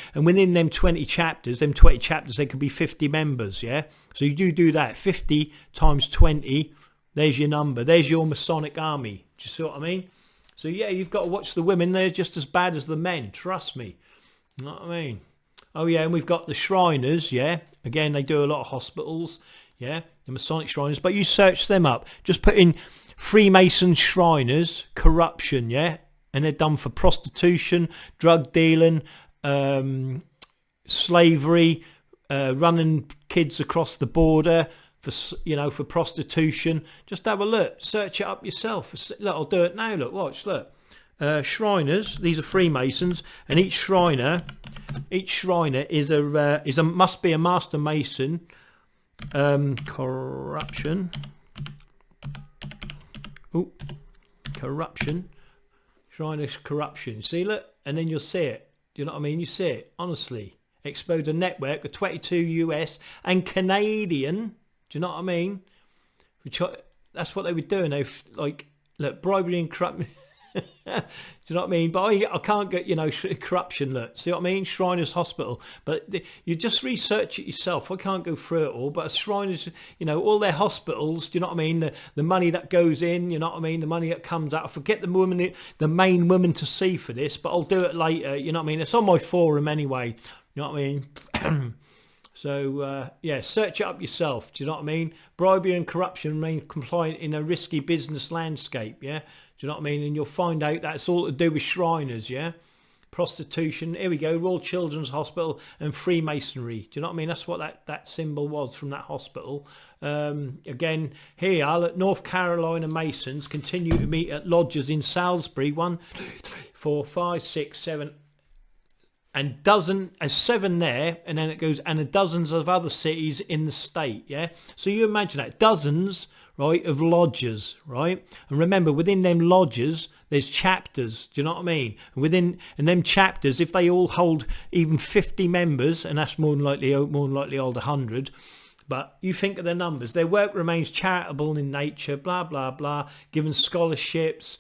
20 chapters, there could be 50 members, yeah. So you do that, 50 times 20, there's your number, there's your Masonic army. Do you see what I mean? So yeah, you've got to watch the women. They're just as bad as the men. Trust me. You know what I mean? Oh yeah, and we've got the Shriners. Yeah, again, they do a lot of hospitals. Yeah, the Masonic Shriners. But you search them up. Just put in Freemason Shriners corruption. Yeah, and they're done for prostitution, drug dealing, slavery, running kids across the border. For prostitution. Just have a look, search it up yourself. Look, I'll do it now. Look, watch, look. Shriners, these are Freemasons, and each Shriner is must be a Master Mason. Corruption. Oh, corruption. Shriners corruption. See, look, and then you'll see it. Do you know what I mean? You see it, honestly. Exposed a network of 22 US and Canadian. Do you know what I mean? That's what they were doing. They look, bribery and corruption. Do you know what I mean? But I can't get, you know, corruption, look. See what I mean? Shriners Hospital. But you just research it yourself. I can't go through it all. But Shriners, you know, all their hospitals, do you know what I mean? The money that goes in, you know what I mean? The money that comes out. I forget the main woman to see for this, but I'll do it later. You know what I mean? It's on my forum anyway. You know what I mean? So, yeah, search it up yourself. Do you know what I mean? Bribery and corruption remain compliant in a risky business landscape, yeah? Do you know what I mean? And you'll find out that's all to do with Shriners, yeah? Prostitution, here we go, Royal Children's Hospital and Freemasonry. Do you know what I mean? That's what that symbol was from that hospital. Again, here, look, North Carolina Masons continue to meet at lodges in Salisbury. 1, 2, 3, 4, 5, 6, 7... and seven there, and then it goes, and dozens of other cities in the state, yeah? So you imagine that, dozens, right, of lodges, right? And remember, within them lodges, there's chapters, do you know what I mean? And them chapters, if they all hold even 50 members, and that's more than likely hold 100, but you think of the numbers, their work remains charitable in nature, blah, blah, blah, given scholarships,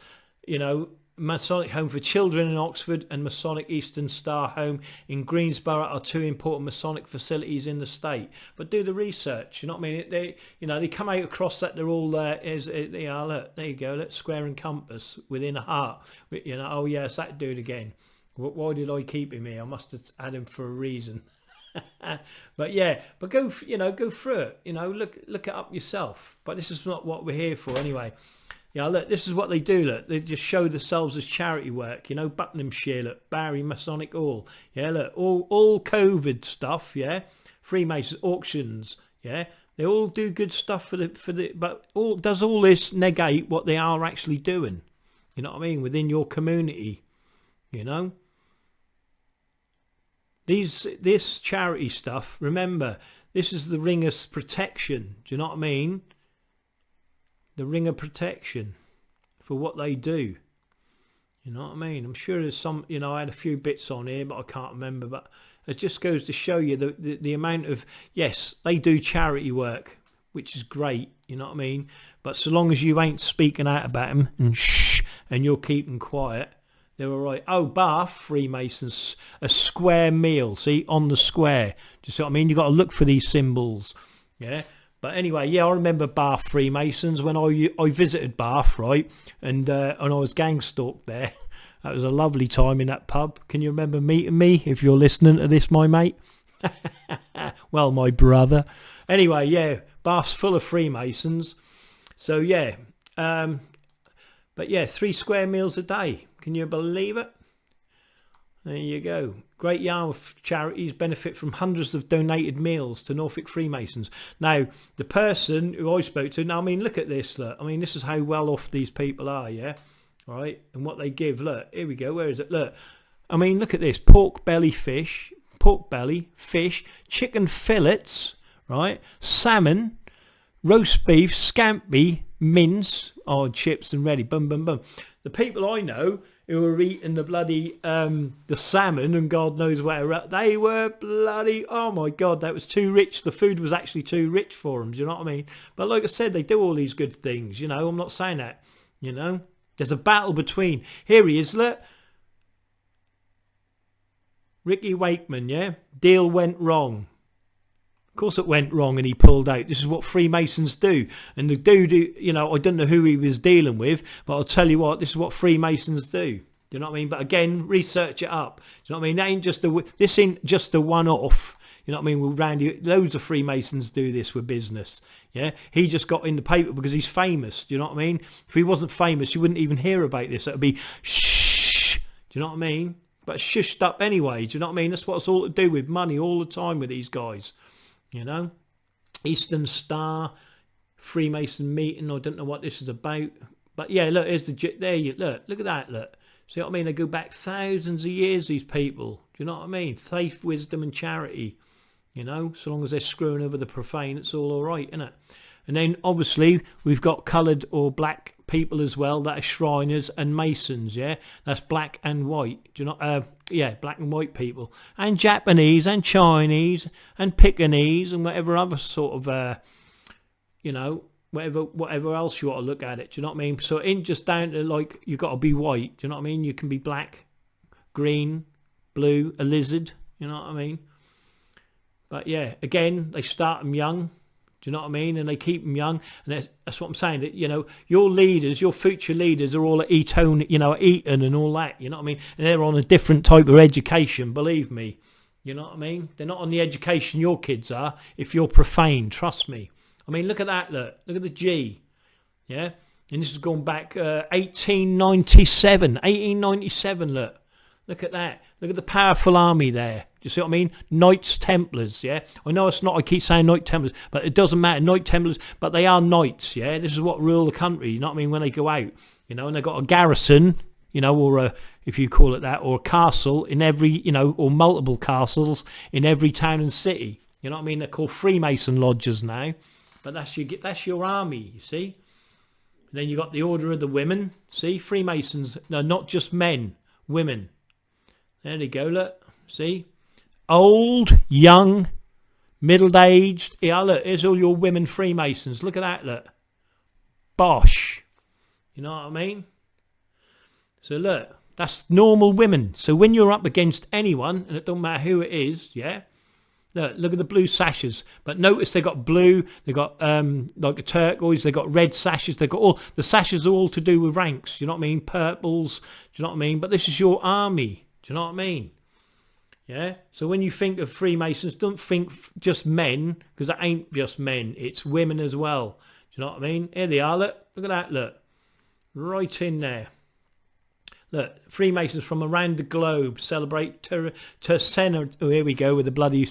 you know, Masonic Home for Children in Oxford and Masonic Eastern Star Home in Greensboro are two important Masonic facilities in the state. But do the research, you know what I mean? They come out across that they're all there. They are, look, there you go, look, square and compass within a heart. You know, oh yes, that dude again. Why did I keep him here? I must have had him for a reason. But yeah, but go through it. You know, look it up yourself. But this is not what we're here for anyway. Yeah, look, this is what they do, look. They just show themselves as charity work, you know, Buckinghamshire, look, Barry Masonic Hall. Yeah, look, all COVID stuff, yeah. Freemasons auctions, yeah. They all do good stuff but does all this negate what they are actually doing? You know what I mean? Within your community, you know? This charity stuff, remember, this is the ring of protection. Do you know what I mean? The ring of protection for what they do. You know what I mean? I'm sure there's some, you know, I had a few bits on here, but I can't remember. But it just goes to show you the amount of, yes, they do charity work, which is great. You know what I mean? But so long as you ain't speaking out about them and shh, and you're keeping quiet, they're all right. Oh, Bath Freemasons, a square meal. See, on the square. Do you see what I mean? You've got to look for these symbols. Yeah. But anyway, yeah, I remember Bath Freemasons when I visited Bath, right? And I was gang stalked there. That was a lovely time in that pub. Can you remember meeting me if you're listening to this, my mate? Well, my brother. Anyway, yeah, Bath's full of Freemasons. So, yeah. But, yeah, 3 square meals a day. Can you believe it? There you go. Great Yarmouth charities benefit from hundreds of donated meals to Norfolk Freemasons. Now, the person who I spoke to, now, I mean, look at this. Look. I mean, this is how well off these people are, yeah? All right? And what they give. Look, here we go. Where is it? Look. I mean, look at this. Pork belly, fish, chicken fillets, right? Salmon, roast beef, scampi, mince, chips and ready. Boom, boom, boom. The people I know who were eating the bloody the salmon and God knows where, they were bloody, oh my God, that was too rich. The food was actually too rich for them, do you know what I mean? But like I said, they do all these good things, you know. I'm not saying that, you know. There's a battle between, here he is, look, Ricky Wakeman, yeah. Deal went wrong. Of course it went wrong and he pulled out. This is what Freemasons do. And the dude, you know, I don't know who he was dealing with, but I'll tell you what, this is what Freemasons do. Do you know what I mean? But again, research it up. Do you know what I mean? This ain't just a one-off. You know what I mean? With Randy, loads of Freemasons do this with business. Yeah, he just got in the paper because he's famous. Do you know what I mean? If he wasn't famous, you wouldn't even hear about this. It would be shh. Do you know what I mean? But shushed up anyway. Do you know what I mean? That's what it's all to do with money all the time with these guys. You know, Eastern Star, Freemason meeting. I don't know what this is about, but yeah, look, here's there you look at that. Look, see what I mean? They go back thousands of years. These people. Do you know what I mean? Faith, wisdom, and charity. You know, so long as they're screwing over the profane, it's all right, isn't it? And then obviously we've got coloured or black people as well that are Shriners and Masons. Yeah, that's black and white. Do you know? Yeah, black and white people, and Japanese and Chinese and Pekingese and whatever other sort of you know, whatever else you want to look at it. Do you know what I mean? So it ain't just down to like you got to be white. Do you know what I mean? You can be black, green, blue, a lizard. You know what I mean? But yeah, again, they start them young. Do you know what I mean? And they keep them young, and that's what I'm saying. That, you know, your leaders, your future leaders, are all at Eton, you know, at Eton and all that. You know what I mean? And they're on a different type of education. Believe me. You know what I mean? They're not on the education your kids are. If you're profane, trust me. I mean, look at that. Look at the G. Yeah, and this has gone back 1897. 1897. Look at that. Look at the powerful army there. Do you see what I mean? Knights Templars, yeah? I know it's not, I keep saying Knight Templars, but it doesn't matter. Knight Templars, but they are knights, yeah? This is what rule the country, you know what I mean, when they go out. You know, and they've got a garrison, you know, or a, if you call it that, or a castle in every, you know, or multiple castles in every town and city. You know what I mean? They're called Freemason lodges now. But that's your army, you see? And then you got the Order of the Women. See? Freemasons, no, not just men, women. There they go, look. See? Old, young, middle-aged. Yeah, look, here's all your women Freemasons. Look at that, look. Bosh. You know what I mean? So look, that's normal women. So when you're up against anyone, and it don't matter who it is, yeah? Look at the blue sashes. But notice they got blue, they got like a turquoise, they got red sashes, they got all, the sashes are all to do with ranks, you know what I mean? Purples, do you know what I mean? But this is your army, do you know what I mean? Yeah, so when you think of Freemasons, don't think just men, because that ain't just men, it's women as well. Do you know what I mean? Here they are, look at that, look. Right in there. Look, Freemasons from around the globe celebrate tercentenary, oh, here we go with the bloody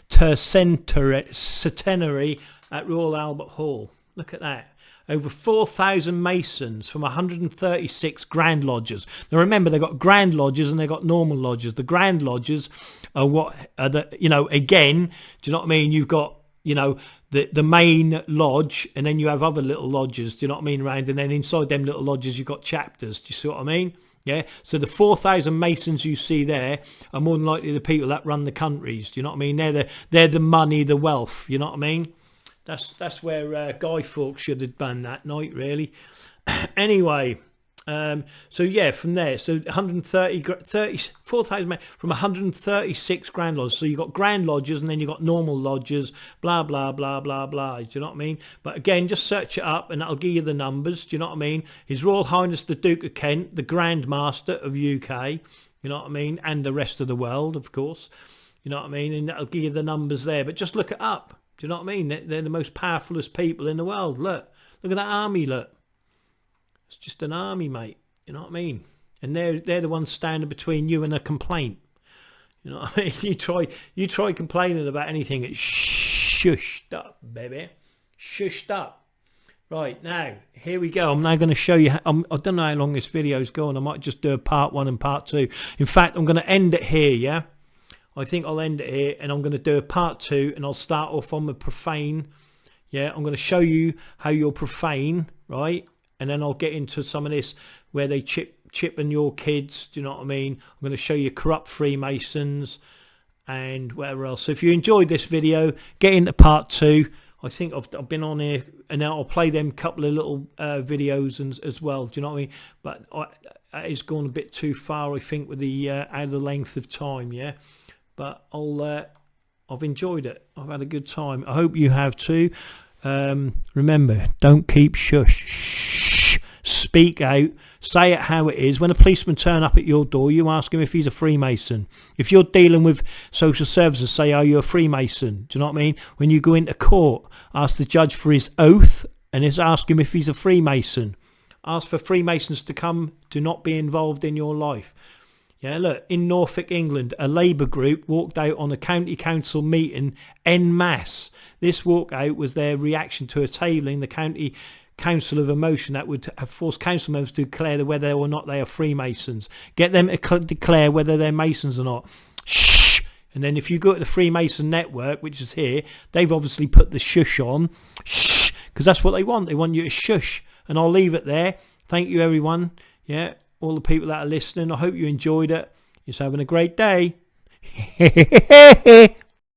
tercentenary at Royal Albert Hall. Look at that. Over 4,000 Masons from 136 Grand Lodges. Now remember, they've got Grand Lodges and they've got normal lodges. The Grand Lodges are what are the, you know, again, do you know what I mean? You've got, you know, the main lodge, and then you have other little lodges, do you know what I mean, around, and then inside them little lodges you've got chapters. Do you see what I mean? Yeah, so the 4,000 Masons you see there are more than likely the people that run the countries. Do you know what I mean? They're the money, the wealth. You know what I mean? That's where Guy Fawkes should have done that night, really. Anyway, so yeah, from there, so 4,000 from 136 Grand Lodges. So you got Grand Lodges, and then you got normal lodges, blah blah blah blah blah. Do you know what I mean? But again, just search it up, and that'll give you the numbers. Do you know what I mean? His Royal Highness the Duke of Kent, the Grand Master of UK. You know what I mean? And the rest of the world, of course. You know what I mean? And that'll give you the numbers there. But just look it up. Do you know what I mean? They're the most powerfulest people in the world. Look at that army. Look, it's just an army, mate. You know what I mean? And they're the ones standing between you and a complaint. You know what I mean? You try complaining about anything, it's shushed up, baby. Shushed up. Right, now here we go. I'm now going to show you. I don't know how long this video's going. I might just do a part 1 and part 2. In fact, I'm going to end it here. Yeah. I think I'll end it here, and I'm going to do a part 2, and I'll start off on the profane. Yeah, I'm going to show you how you're profane, right? And then I'll get into some of this where they chip in your kids. Do you know what I mean? I'm going to show you corrupt Freemasons and whatever else. So if you enjoyed this video, get into part 2. I think I've been on here, and now I'll play them couple of little videos as well. Do you know what I mean? But that is going a bit too far, I think, with the out of the length of time. Yeah. But I've enjoyed it. I've had a good time. I hope you have too. Remember, don't keep shush. Shh. Speak out. Say it how it is. When a policeman turn up at your door, you ask him if he's a Freemason. If you're dealing with social services, say, are you a Freemason? Do you know what I mean? When you go into court, ask the judge for his oath, and ask him if he's a Freemason. Ask for Freemasons to come to not be involved in your life. Yeah, look, in Norfolk, England, a Labour group walked out on a county council meeting en masse. This walkout was their reaction to a tabling the county council of a motion that would have forced council members to declare whether or not they are Freemasons. Get them to declare whether they're Masons or not. Shh! And then if you go to the Freemason network, which is here, they've obviously put the shush on. Shh! Because that's what they want. They want you to shush. And I'll leave it there. Thank you, everyone. Yeah. All the people that are listening, I hope you enjoyed it. You're having a great day.